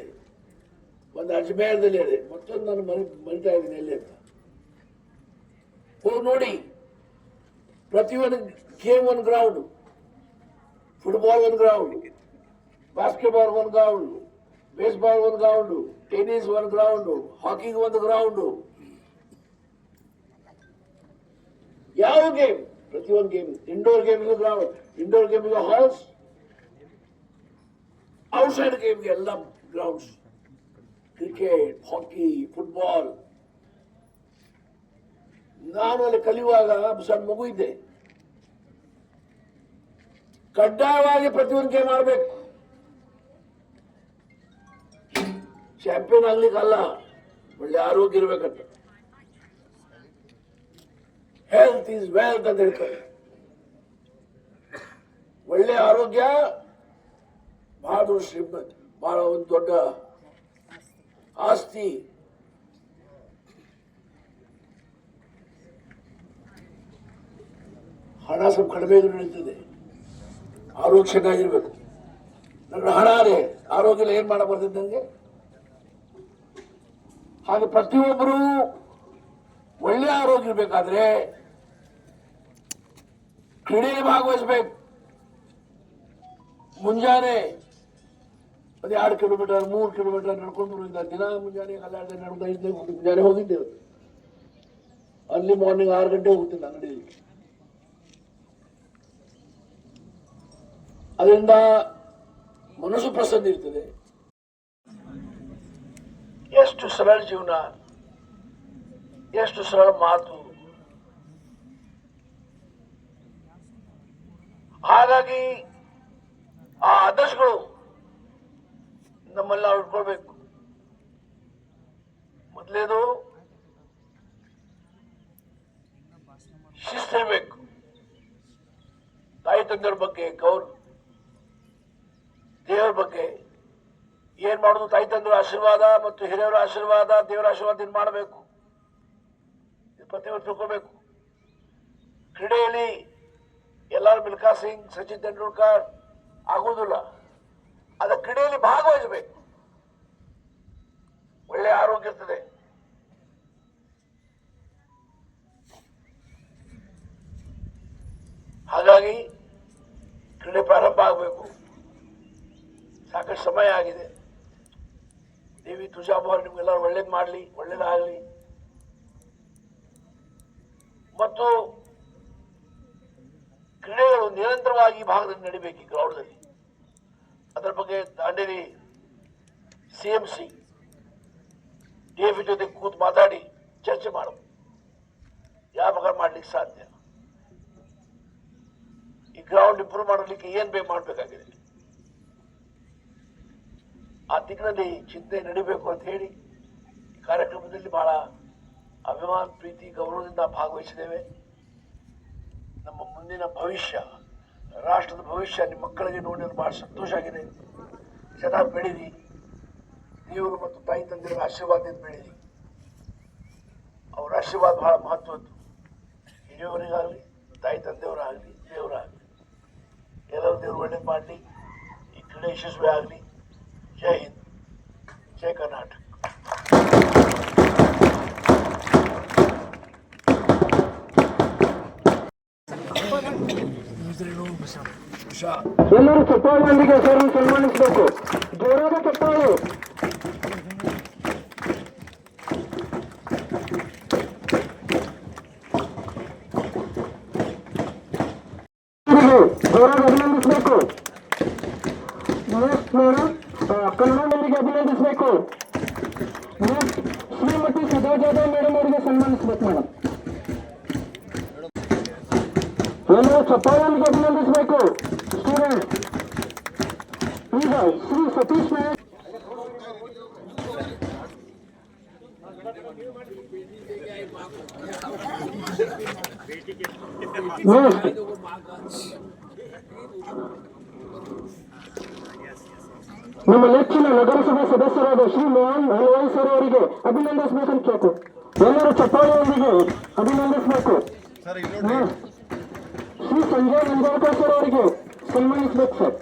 [SPEAKER 7] ಒಂದು ಅಜ್ಮೇರ್ದಲ್ಲಿ ಇದೆ, ಮತ್ತೊಂದು ನಾನು ಮರಿತಾ ಇದ್ದೀನಿ ಎಲ್ಲಿ ಅಂತ. ಹೋಗಿ ನೋಡಿ. ಪ್ರತಿಯೊಂದು ಗೇಮ್ ಒಂದು ಗ್ರೌಂಡ್, ಫುಟ್ಬಾಲ್ ಒಂದು ಗ್ರೌಂಡ್, ಬಾಸ್ಕೆಟ್ಬಾಲ್ ಒಂದು ಗ್ರೌಂಡ್, ಬೇಸ್ಬಾಲ್ ಒಂದು ಗ್ರೌಂಡ್, ಟೆನ್ನಿಸ್ ಒಂದು ಗ್ರೌಂಡ್, ಹಾಕಿಗೆ ಒಂದು ಗ್ರೌಂಡ್. ಯಾವ ಗೇಮ್, ಪ್ರತಿಯೊಂದು game, indoor game ground, indoor game halls, outside ಗೇಮ್ಗೆ ಎಲ್ಲ ಗ್ರೌಂಡ್ಸ್. ಕ್ರಿಕೆಟ್, ಹಾಕಿ, ಫುಟ್ಬಾಲ್. ನಾನು ಅಲ್ಲಿ ಕಲಿಯುವಾಗ ಸಣ್ಣ ಮಗು ಇದ್ದೆ. ಕಡ್ಡಾಯವಾಗಿ ಪ್ರತಿಯೊಂದು ಗೇಮ್ ಆಡ್ಬೇಕು. ಚಾಂಪಿಯನ್ ಆಗ್ಲಿಕ್ಕಲ್ಲ, ಒಳ್ಳೆ ಆರೋಗ್ಯ ಇರ್ಬೇಕಂತ. ಹೆಲ್ತ್ ಈಸ್ ವೆಲ್ತ್ ಅಂತ ಹೇಳ್ತಾರೆ. ಒಳ್ಳೆ ಆರೋಗ್ಯ ಬಹಳ ಶ್ರೀಮಂತ, ಬಹಳ ಒಂದು ದೊಡ್ಡ ಆಸ್ತಿ. ಹಣ ಸ್ವಲ್ಪ ಕಡಿಮೆ ಇದ್ರೂ ನಡೀತದೆ, ಆರೋಗ್ಯ ಚೆನ್ನಾಗಿರ್ಬೇಕು. ನನ್ನ ಹಣ ಅದೇ, ಆರೋಗ್ಯ ಏನ್ ಮಾಡ ಬರ್ತದೆ ನನಗೆ. ಹಾಗೆ ಪ್ರತಿಯೊಬ್ಬರು ಒಳ್ಳೆ ಆರೋಗ್ಯ ಇರ್ಬೇಕಾದ್ರೆ ಕ್ರೀಡೆಯಲ್ಲಿ ಭಾಗವಹಿಸ್ಬೇಕು. ಮುಂಜಾನೆ ಒಂದು 2 ಕಿಲೋಮೀಟರ್ 3 ಕಿಲೋಮೀಟರ್ ನಡ್ಕೊಂಡು ಬರೋದಿಲ್ಲ. ದಿನ ಮುಂಜಾನೆ ಕಲ್ಯಾಣದಲ್ಲಿ ನಡೆದ ಮುಂಜಾನೆ ಹೋಗಿದ್ದೇವೆ. ಅಲ್ಲಿ ಮಾರ್ನಿಂಗ್ 6 ಗಂಟೆ ಹೋಗ್ತೀನಿ ಅಂಗಡಿಯಲ್ಲಿ. ಅದರಿಂದ ಮನಸ್ಸು ಪ್ರಸನ್ನ ಇರ್ತದೆ. ಎಷ್ಟು ಸರಳ ಜೀವನ, ಎಷ್ಟು ಸರಳ ಮಾತು. ಹಾಗಾಗಿ ಆ ಆದರ್ಶಗಳು ನಮ್ಮಲ್ಲಿ ನಾವು ಇಟ್ಕೊಳ್ಬೇಕು. ಮೊದಲೇದು ಶಿಸ್ತಿರ್ಬೇಕು. ತಾಯಿ ತಂದೆಯವ್ರ ಬಗ್ಗೆ, ದೇವರ ಬಗ್ಗೆ ಏನ್ ಮಾಡೋದು, ತಾಯಿ ತಂದೆಯವರ ಆಶೀರ್ವಾದ ಮತ್ತು ಹಿರಿಯರ ಆಶೀರ್ವಾದ, ದೇವರ ಆಶೀರ್ವಾದ ಮಾಡಬೇಕು. ಪ್ರತಿಯೊಂದು ತಿಳ್ಕೋಬೇಕು. ಕ್ರೀಡೆಯಲ್ಲಿ ಎಲ್ಲರೂ ಮಿಲ್ಖಾ ಸಿಂಗ್, ಸಚಿನ್ ತೆಂಡೂಲ್ಕರ್ ಆಗುವುದಿಲ್ಲ. ಅದ ಕ್ರೀಡೆಯಲ್ಲಿ ಭಾಗವಹಿಸಬೇಕು. ಒಳ್ಳೆ ಆರೋಗ್ಯ ಇರ್ತದೆ. ಹಾಗಾಗಿ ಕ್ರೀಡೆ ಪ್ರಾರಂಭ ಆಗಬೇಕು. ಸಾಕಷ್ಟು ಸಮಯ ಆಗಿದೆ. ದೇವಿ ತುಳಜಾಭವಾನಿ ನಿಮ್ಗೆಲ್ಲರೂ ಒಳ್ಳೇದು ಮಾಡಲಿ, ಒಳ್ಳೇದಾಗಲಿ. ಮತ್ತು ಕ್ರೀಡೆಗಳು ನಿರಂತರವಾಗಿ ಈ ಭಾಗದಲ್ಲಿ ನಡಿಬೇಕು, ಈ ಗ್ರೌಂಡ್ದಲ್ಲಿ. ಅದರ ಬಗ್ಗೆ ದಾಂಡೇಲಿ CMC DFE ಜೊತೆ ಕೂತು ಮಾತಾಡಿ ಚರ್ಚೆ ಮಾಡಬೇಕು. ಯಾವ ಪ್ರಕಾರ ಮಾಡ್ಲಿಕ್ಕೆ ಸಾಧ್ಯ, ಈ ಗ್ರೌಂಡ್ ಇಂಪ್ರೂವ್ ಮಾಡಲಿಕ್ಕೆ ಏನ್ ಬೇಕು ಮಾಡಬೇಕಾಗಿದೆ, ಆ ದಿಕ್ಕಿನಲ್ಲಿ ಚಿಂತೆ ನಡಿಬೇಕು ಅಂತ ಹೇಳಿ ಈ ಕಾರ್ಯಕ್ರಮದಲ್ಲಿ ಬಹಳ ಅಭಿಮಾನ, ಪ್ರೀತಿ, ಗೌರವದಿಂದ ಭಾಗವಹಿಸಿದ್ದೇವೆ. ನಮ್ಮ ಮುಂದಿನ ಭವಿಷ್ಯ, ರಾಷ್ಟ್ರದ ಭವಿಷ್ಯ ನಿಮ್ಮ ಮಕ್ಕಳಿಗೆ ನೋಡಿ ಅದು ಬಹಳ ಸಂತೋಷ ಆಗಿದೆ. ಚೆನ್ನಾಗಿ ಬೆಳೀರಿ. ದೇವರು ಮತ್ತು ತಾಯಿ ತಂದೆಯವರ ಆಶೀರ್ವಾದದಿಂದ ಬೆಳೀರಿ. ಅವರ ಆಶೀರ್ವಾದ ಬಹಳ ಮಹತ್ವದ್ದು. ಹಿರಿಯವರಿಗಾಗಲಿ, ತಾಯಿ ತಂದೆಯವರಾಗಲಿ, ದೇವರಾಗಲಿ, ಎಲ್ಲರೂ ದೇವರು ಒಳ್ಳೇದು ಮಾಡಲಿ. ಈ ಕ್ರೀಡೆ ಯಶಸ್ವಿ ಆಗಲಿ. ಜೈ ಹಿಂದ್, ಜೈ ಕರ್ನಾಟಕ.
[SPEAKER 6] ಎಲ್ಲರೂ ಚಪ್ಪಾಳೆಯೊಂದಿಗೆ ಸರ್ವನ್ನು ಸನ್ಮಾನಿಸಬೇಕು. ಜೋರಾದ ಚಪ್ಪಾಳೆ. ಜೋರಾಗಿ ಅಭಿನಂದಿಸಬೇಕು. ಕನ್ನಡದವರಿಗೆ ಅಭಿನಂದಿಸಬೇಕು. ಶ್ರೀಮತಿ ಸುಧಾ ಜಾಧವ್ ಮೇಡಮ್ ಅವರಿಗೆ ಸನ್ಮಾನಿಸಬೇಕು. ಮೇಡಮ್ ಎಲ್ಲರೂ ಚಪ್ಪಾಳೆಯೊಂದಿಗೆ ಅಭಿನಂದಿಸಬೇಕು. ಸ್ಟೂಡೆಂಟ್ ಈಗ ಶ್ರೀ ಸತೀಶ್ ನಾಯಕ್ ನಮ್ಮ ನೆಚ್ಚಿನ ನಗರಸಭೆ ಸದಸ್ಯರಾದ ಶ್ರೀ ಮೋಹನ್ ಹಲ್ವಾಯಿ ಸರ್ ಅವರಿಗೆ ಅಭಿನಂದಿಸಬೇಕಂತ ಕೇಳ್ತು. ಎಲ್ಲರೂ ಚಪ್ಪಾಳೆಯೊಂದಿಗೆ ಅಭಿನಂದಿಸಬೇಕು. ಶ್ರೀ ಸಂಜಯ್ ನಂಜಾಳ್ಕರ್ ಸರ್ ಅವರಿಗೆ ಸನ್ಮಾನಿಸಬೇಕು ಸರ್.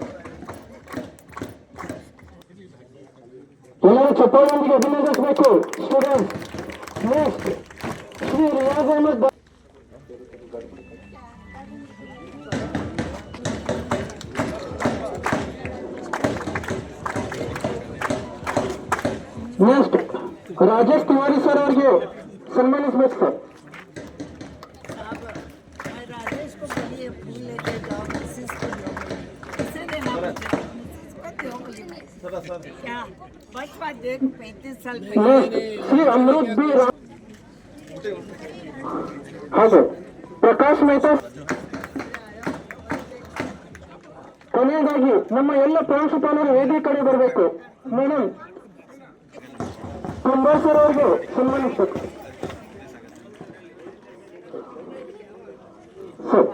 [SPEAKER 6] ಎಲ್ಲರೂ ಚಪ್ಪಾಳೆಯೊಂದಿಗೆ ಅಭಿನಂದಿಸಬೇಕು. Student next Shri Riyaz Ahmad next Rajesh Tiwari sir ಅವರಿಗೆ ಸನ್ಮಾನಿಸಬೇಕು ಸರ್.
[SPEAKER 8] राजेश को बोलिए फूल लेके जाओ, मिसेस को जाओ, किसे देना बच्चा? किसको दोगे? क्या बचपन देख 35 साल
[SPEAKER 6] ನೆಕ್ಸ್ಟ್ ಶ್ರೀ ಅಮೃತ್ ಬಿ ಹೌದು ಪ್ರಕಾಶ್ ಮೆಹ್ತಾ. ಕೊನೆಯದಾಗಿ ನಮ್ಮ ಎಲ್ಲ ಪ್ರಾಂಶುಪಾಲರು ವೇದಿಕೆ ಕಡೆ ಬರಬೇಕು. ಮೇಡಮ್ ಕುಂಬಾರ್ ಸರ್ ಅವರಿಗೆ ಸನ್ಮಾನಿಸಬೇಕು ಸರ್.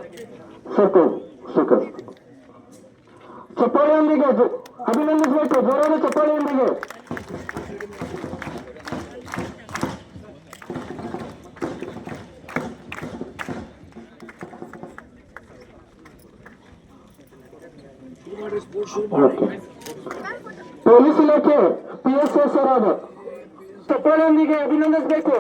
[SPEAKER 6] ಸರ್ ಚಪ್ಪಾಳೆಯೊಂದಿಗೆ ಅಭಿನಂದಿಸಬೇಕು. ಜೋರಾದ ಚಪ್ಪಾಳೆಯೊಂದಿಗೆ. ಪೊಲೀಸ್ ಇಲಾಖೆ PSO ಸರ್ ಆದ ಚಪ್ಪಾಳೆಯೊಂದಿಗೆ ಅಭಿನಂದಿಸಬೇಕು.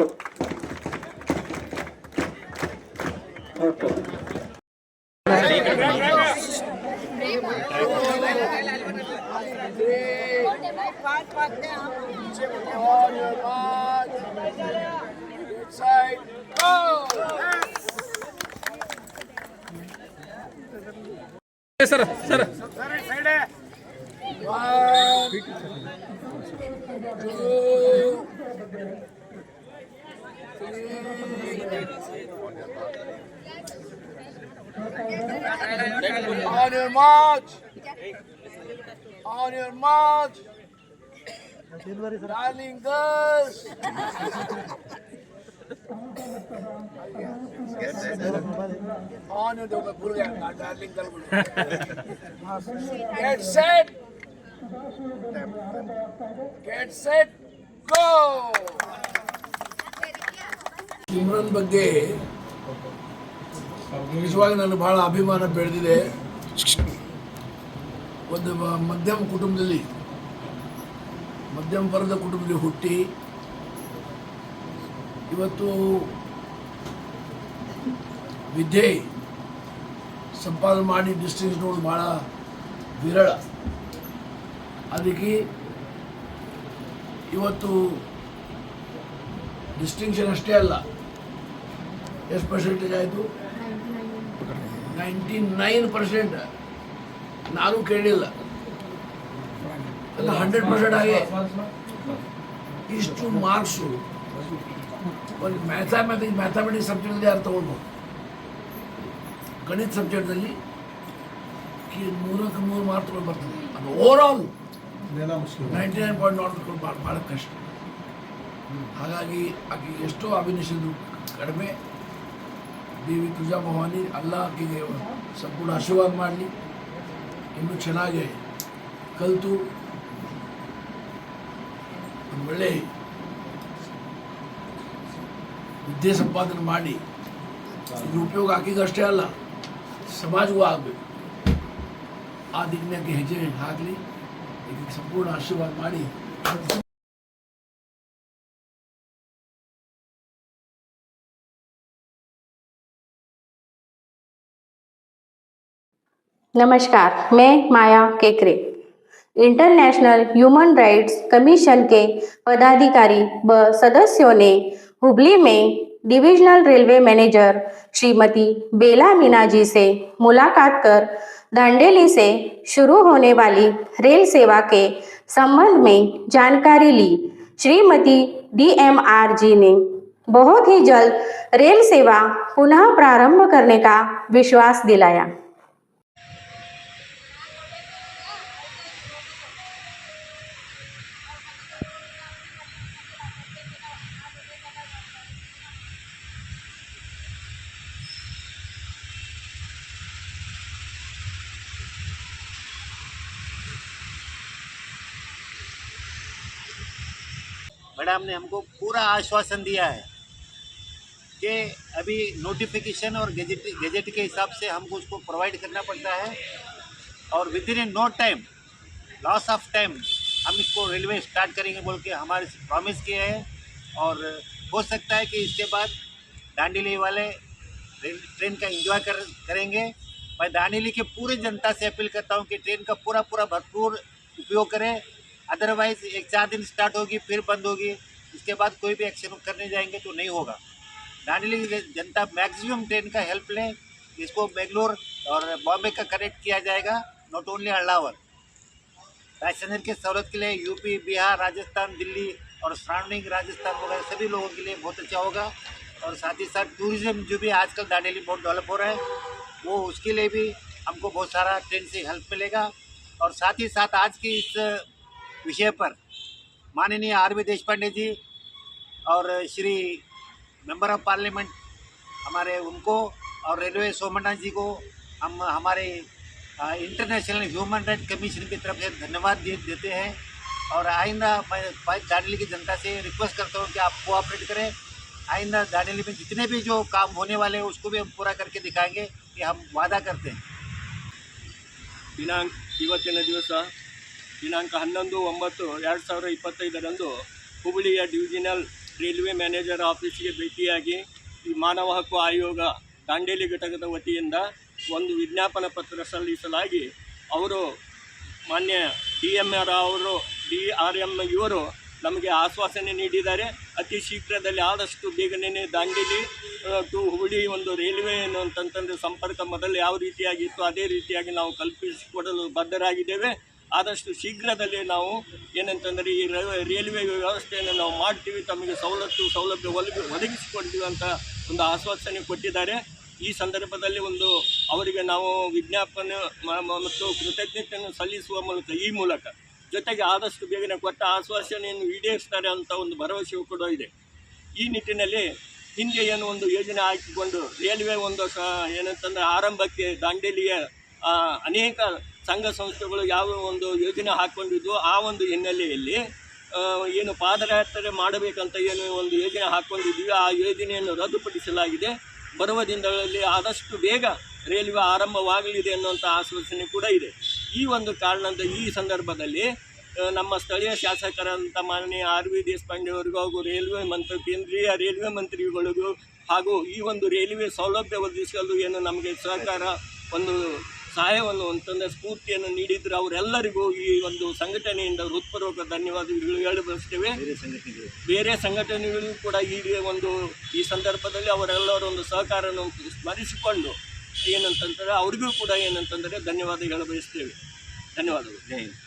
[SPEAKER 7] On your march. On your march. Darling girls. On your darling girl. Get set. Get set. Go. Simran ಬಗ್ಗೆ ನಿಜವಾಗಿ ನಾನು ಬಹಳ ಅಭಿಮಾನ ಬೆಳೆದಿದೆ. ಒಂದು ಮಧ್ಯಮ ವರ್ಗದ ಕುಟುಂಬದಲ್ಲಿ ಹುಟ್ಟಿ ಇವತ್ತು ವಿದ್ಯೆ ಸಂಪಾದನೆ ಮಾಡಿ ಡಿಸ್ಟಿಂಕ್ಷನ್ ನೋಡೋದು ಭಾಳ ವಿರಳ. ಅದಕ್ಕೆ ಇವತ್ತು ಡಿಸ್ಟಿಂಕ್ಷನ್ ಅಷ್ಟೇ ಅಲ್ಲ, ಎಷ್ಟು ಪರ್ಸೆಂಟೇಜ್ ಆಯಿತು? 99%. ನಾನು ಕೇಳಿಲ್ಲ, ಅಲ್ಲ 100% ಆಗಿ ಇಷ್ಟು ಮಾರ್ಕ್ಸು ಒಂದು ಮ್ಯಾಥಮೆಟಿಕ್ಸ್ ಸಬ್ಜೆಕ್ಟಲ್ಲಿ ಯಾರು ತಗೊಳ್ಬೋದು. ಗಣಿತ ಸಬ್ಜೆಕ್ಟಲ್ಲಿ 100ಕ್ಕೆ 100 ಮಾರ್ಕ್ ಬರ್ತದೆ. ಅದು ಓವರಾಲ್ 99.0 ಭಾಳ ಕಷ್ಟ. ಹಾಗಾಗಿ ಆಕೆ ಎಷ್ಟೋ ಅಭಿನಯಿಸಿದ್ರು ಕಡಿಮೆ. ದೇವಿ ತುಜಾ ಭವಾನಿ ಅಲ್ಲ ಆಕೆಗೆ ಸಂಪೂರ್ಣ ಆಶೀರ್ವಾದ ಮಾಡಲಿ. ಇನ್ನೂ ಚೆನ್ನಾಗಿ ಕಲಿತು ಒಂದು ಒಳ್ಳೆ ವಿದ್ಯೆ ಸಂಪಾದನೆ ಮಾಡಿ ಇದ್ರ ಉಪಯೋಗ ಆಕೆಗೆ ಅಷ್ಟೇ ಅಲ್ಲ, ಸಮಾಜವೂ ಆಗಬೇಕು. ಆ ದಿಕ್ಕಿನಾಗೆ ಹೆಜ್ಜೆ ಹಾಕಲಿ. ಇದಕ್ಕೆ ಸಂಪೂರ್ಣ ಆಶೀರ್ವಾದ ಮಾಡಿ.
[SPEAKER 9] नमस्कार, मैं माया केकरे इंटरनेशनल ह्यूमन राइट्स कमीशन के पदाधिकारी व सदस्यों ने हुबली में डिविजनल रेलवे मैनेजर श्रीमती बेला मीना जी से मुलाकात कर दांडेली से शुरू होने वाली रेल सेवा के संबंध में जानकारी ली। श्रीमती DMR जी ने बहुत ही जल्द रेल सेवा पुनः प्रारंभ करने का विश्वास दिलाया।
[SPEAKER 10] मैडम ने हमको पूरा आश्वासन दिया है कि अभी नोटिफिकेशन और गजेट के हिसाब से हमको उसको प्रोवाइड करना पड़ता है और within no time, loss of time हम इसको रेलवे स्टार्ट करेंगे बोल के हमारे प्रॉमिस किए हैं। और हो सकता है कि इसके बाद दांडेली वाले ट्रेन का एंजॉय करेंगे। मैं दांडेली के पूरे जनता से अपील करता हूँ कि ट्रेन का पूरा भरपूर उपयोग करें। अदरवाइज 1-4 दिन स्टार्ट होगी फिर बंद होगी, इसके बाद कोई भी एक्शन करने जाएंगे तो नहीं होगा। दांडेली की जनता मैक्सिमम ट्रेन का हेल्प लें। इसको बेंगलोर और बॉम्बे का कनेक्ट किया जाएगा, नॉट ओनली अल्लावर। पैसेंजर की सहूलत के लिए यूपी, बिहार, राजस्थान, दिल्ली और सराउंडिंग राजस्थान वगैरह सभी लोगों के लिए बहुत अच्छा होगा। और साथ ही साथ टूरिज़्म जो भी आजकल दांडेली बहुत डेवलप हो रहा है, वो उसके लिए भी हमको बहुत सारा ट्रेन से हेल्प मिलेगा। और साथ ही साथ आज की इस विषय पर माननीय आर.वी. देशपांडे जी और श्री मेंबर ऑफ पार्लियामेंट हमारे उनको और रेलवे सोमनाथ जी को हम हमारे इंटरनेशनल ह्यूमन राइट कमीशन की तरफ से धन्यवाद देते हैं। और आइंदा मैं दांडेली की जनता से रिक्वेस्ट करता हूँ कि आप कोऑपरेट करें। आइंदा दांडेली में जितने भी जो काम होने वाले हैं उसको भी हम पूरा करके दिखाएंगे, कि हम वादा करते हैं।
[SPEAKER 11] ಇವತ್ತಿನ ದಿವಸ ದಿನಾಂಕ 11/9/2025 ಹುಬ್ಬಳ್ಳಿಯ ಡಿವಿಷನಲ್ ರೈಲ್ವೆ ಮ್ಯಾನೇಜರ್ ಆಫೀಸ್ಗೆ ಭೇಟಿಯಾಗಿ ಈ ಮಾನವ ಹಕ್ಕು ಆಯೋಗ ದಾಂಡೇಲಿ ಘಟಕದ ವತಿಯಿಂದ ಒಂದು ವಿಜ್ಞಾಪನಾ ಪತ್ರ ಸಲ್ಲಿಸಲಾಗಿ ಅವರು ಮಾನ್ಯ DMR ಅವರು DRM ಇವರು ನಮಗೆ ಆಶ್ವಾಸನೆ ನೀಡಿದ್ದಾರೆ. ಅತಿ ಶೀಘ್ರದಲ್ಲಿ ಆದಷ್ಟು ಬೇಗನೆ ದಾಂಡೇಲಿ ಟು ಹುಬ್ಬಳ್ಳಿ ಒಂದು ರೈಲ್ವೆ ಅಂತಂತಂದರೆ ಸಂಪರ್ಕ ಮೊದಲು ಯಾವ ರೀತಿಯಾಗಿತ್ತು ಅದೇ ರೀತಿಯಾಗಿ ನಾವು ಕಲ್ಪಿಸಿಕೊಡಲು ಬದ್ಧರಾಗಿದ್ದೇವೆ. ಆದಷ್ಟು ಶೀಘ್ರದಲ್ಲಿ ನಾವು ಏನಂತಂದರೆ ಈ ರೈಲ್ವೆ ವ್ಯವಸ್ಥೆಯನ್ನು ನಾವು ಮಾಡ್ತೀವಿ, ತಮಗೆ ಸೌಲಭ್ಯ ಒದಗಿಸಿಕೊಡ್ತೀವಿ ಅಂತ ಒಂದು ಆಶ್ವಾಸನೆ ಕೊಟ್ಟಿದ್ದಾರೆ. ಈ ಸಂದರ್ಭದಲ್ಲಿ ಅವರಿಗೆ ನಾವು ವಿಜ್ಞಾಪನೆ ಮತ್ತು ಕೃತಜ್ಞತೆಯನ್ನು ಸಲ್ಲಿಸುವ ಮೂಲಕ ಜೊತೆಗೆ ಆದಷ್ಟು ಬೇಗನೆ ಕೊಟ್ಟ ಆಶ್ವಾಸನೆಯನ್ನು ಈಡೇರಿಸ್ತಾರೆ ಅಂತ ಒಂದು ಭರವಸೆಯೂ ಕೂಡ ಇದೆ. ಈ ನಿಟ್ಟಿನಲ್ಲಿ ಹಿಂದೆ ಏನು ಒಂದು ಯೋಜನೆ ಹಾಕಿಕೊಂಡು ರೈಲ್ವೆ ಏನಂತಂದರೆ ಆರಂಭಕ್ಕೆ ದಾಂಡೇಲಿಯ ಅನೇಕ ಸಂಘ ಸಂಸ್ಥೆಗಳು ಯಾವ ಒಂದು ಯೋಜನೆ ಹಾಕ್ಕೊಂಡಿದ್ವು, ಆ ಒಂದು ಹಿನ್ನೆಲೆಯಲ್ಲಿ ಏನು ಪಾದಯಾತ್ರೆ ಮಾಡಬೇಕಂತ ಏನು ಒಂದು ಯೋಜನೆ ಹಾಕ್ಕೊಂಡಿದ್ವಿ, ಆ ಯೋಜನೆಯನ್ನು ರದ್ದುಪಡಿಸಲಾಗಿದೆ. ಬರುವ ದಿನಗಳಲ್ಲಿ ಆದಷ್ಟು ಬೇಗ ರೈಲ್ವೆ ಆರಂಭವಾಗಲಿದೆ ಅನ್ನುವಂಥ ಆಶ್ವಾಸನೆ ಕೂಡ ಇದೆ. ಈ ಒಂದು ಕಾರಣದಿಂದ ಈ ಸಂದರ್ಭದಲ್ಲಿ ನಮ್ಮ ಸ್ಥಳೀಯ ಶಾಸಕರಂಥ ಮಾನನೀಯ R.V. ದೇಶಪಾಂಡೆ ಅವರಿಗೂ ಹಾಗೂ ಕೇಂದ್ರೀಯ ರೈಲ್ವೆ ಮಂತ್ರಿಗಳಿಗೂ ಹಾಗೂ ಈ ಒಂದು ರೈಲ್ವೆ ಸೌಲಭ್ಯ ಒದಗಿಸಲು ಏನು ನಮಗೆ ಸಹಕಾರ ಸಹಾಯವನ್ನು ಅಂತಂದರೆ ಸ್ಫೂರ್ತಿಯನ್ನು ನೀಡಿದ್ರು ಅವರೆಲ್ಲರಿಗೂ ಈ ಒಂದು ಸಂಘಟನೆಯಿಂದ ಹೃತ್ಪೂರ್ವಕ ಧನ್ಯವಾದಗಳು ಹೇಳಬಯಸ್ತೇವೆ. ಬೇರೆ ಸಂಘಟನೆಗಳಿಗೂ ಕೂಡ ಈ ಸಂದರ್ಭದಲ್ಲಿ ಅವರೆಲ್ಲರ ಒಂದು ಸಹಕಾರವನ್ನು ಸ್ಮರಿಸಿಕೊಂಡು ಏನಂತಂದರೆ ಅವ್ರಿಗೂ ಕೂಡ ಏನಂತಂದರೆ ಧನ್ಯವಾದ ಹೇಳಬಯಸ್ತೇವೆ. ಧನ್ಯವಾದಗಳು. ಜೈ ಹಿಂದ್.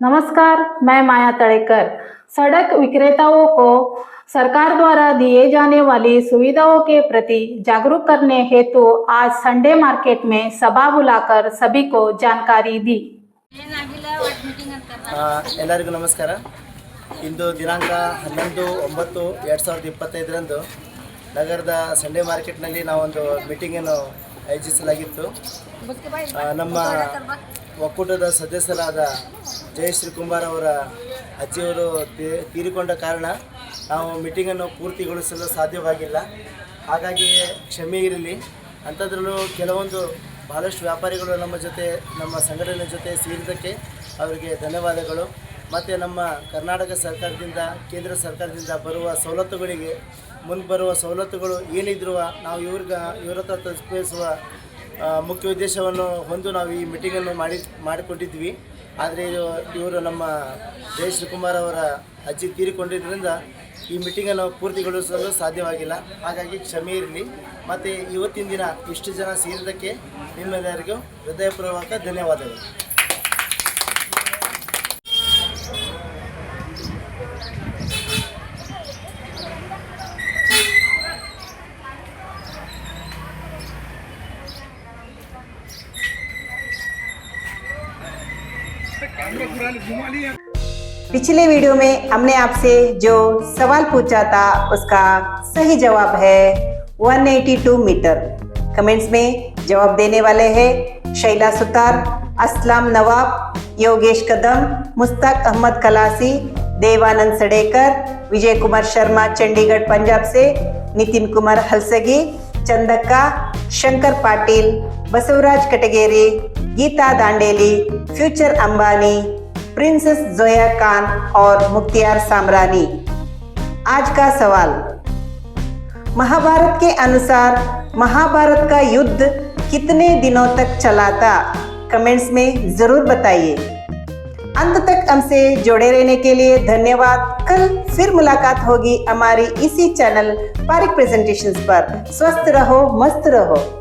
[SPEAKER 12] नमस्कार, मैं माया तड़ेकर। सड़क विक्रेताओं को सरकार द्वारा दिए जाने वाली सुविधाओं के प्रति जागरूक करने हेतु आज संडे मार्केट में सभा बुलाकर सभी को जानकारी दी।
[SPEAKER 13] ಎಲ್ಲರಿಗೂ ನಮಸ್ಕಾರ. ಇಂದು ದಿನಾಂಕ 11/9/2025 ನಗರದ ಸಂಡೇ ಮಾರ್ಕೆಟ್ನಲ್ಲಿ ನಾವೊಂದು ಮೀಟಿಂಗನ್ನು ಆಯೋಜಿಸಲಾಗಿತ್ತು. ನಮ್ಮ ಒಕ್ಕೂಟದ ಸದಸ್ಯರಾದ ಜಯಶ್ರೀ ಕುಂಬಾರ್ ಅವರ ಅಜ್ಜಿಯವರು ತೀರಿಕೊಂಡ ಕಾರಣ ನಾವು ಮೀಟಿಂಗನ್ನು ಪೂರ್ತಿಗೊಳಿಸಲು ಸಾಧ್ಯವಾಗಿಲ್ಲ. ಹಾಗಾಗಿ ಕ್ಷಮೆ ಇರಲಿ. ಅಂಥದ್ರಲ್ಲೂ ಬಹಳಷ್ಟು ವ್ಯಾಪಾರಿಗಳು ನಮ್ಮ ಸಂಘಟನೆ ಜೊತೆ ಸೇರಿದ್ದಕ್ಕೆ ಅವರಿಗೆ ಧನ್ಯವಾದಗಳು. ಮತ್ತು ನಮ್ಮ ಕರ್ನಾಟಕ ಸರ್ಕಾರದಿಂದ ಕೇಂದ್ರ ಸರ್ಕಾರದಿಂದ ಬರುವ ಸವಲತ್ತುಗಳಿಗೆ ಬರುವ ಸವಲತ್ತುಗಳು ಏನಿದ್ರು ನಾವು ಇವ್ರ ಹತ್ರ ತಲುಪಿಸುವ ಮುಖ್ಯ ಉದ್ದೇಶವನ್ನು ಹೊಂದು ನಾವು ಈ ಮೀಟಿಂಗನ್ನು ಮಾಡಿಕೊಂಡಿದ್ವಿ. ಆದರೆ ಇವರು ನಮ್ಮ ಜಯಶ್ರೀ ಕುಮಾರ್ ಅವರ ಅಜ್ಜಿ ತೀರಿಕೊಂಡಿದ್ದರಿಂದ ಈ ಮೀಟಿಂಗನ್ನು ಪೂರ್ತಿಗೊಳಿಸಲು ಸಾಧ್ಯವಾಗಿಲ್ಲ. ಹಾಗಾಗಿ ಕ್ಷಮೆ ಇರಲಿ. ಮತ್ತು ಇವತ್ತಿನ ದಿನ ಇಷ್ಟು ಜನ ಸೇರಿದ್ದಕ್ಕೆ ನಿಮ್ಮೆಲ್ಲರಿಗೂ ಹೃದಯಪೂರ್ವಕ ಧನ್ಯವಾದಗಳು.
[SPEAKER 1] पिछले वीडियो में हमने आपसे जो सवाल पूछा था उसका सही जवाब है 182 मीटर। कमेंट्स में जवाब देने वाले हैं शैला सुतार, असलाम नवाब, योगेश कदम, मुस्ताक अहमद खलासी, देवानंद सडेकर, विजय कुमार शर्मा चंडीगढ़ पंजाब से, नितिन कुमार हलसगी, चंदक्का, शंकर पाटिल, बसवराज कटगेरी, गीता दांडेली, फ्यूचर अंबानी, प्रिंसेस जोया खान और मुख्तियार सामरानी। आज का सवाल, महाभारत के अनुसार महाभारत का युद्ध कितने दिनों तक चला था? कमेंट्स में जरूर बताइए। अंत तक हमसे जुड़े रहने के लिए धन्यवाद। कल फिर मुलाकात होगी हमारी इसी चैनल पारिक प्रेजेंटेशंस पर। स्वस्थ रहो, मस्त रहो।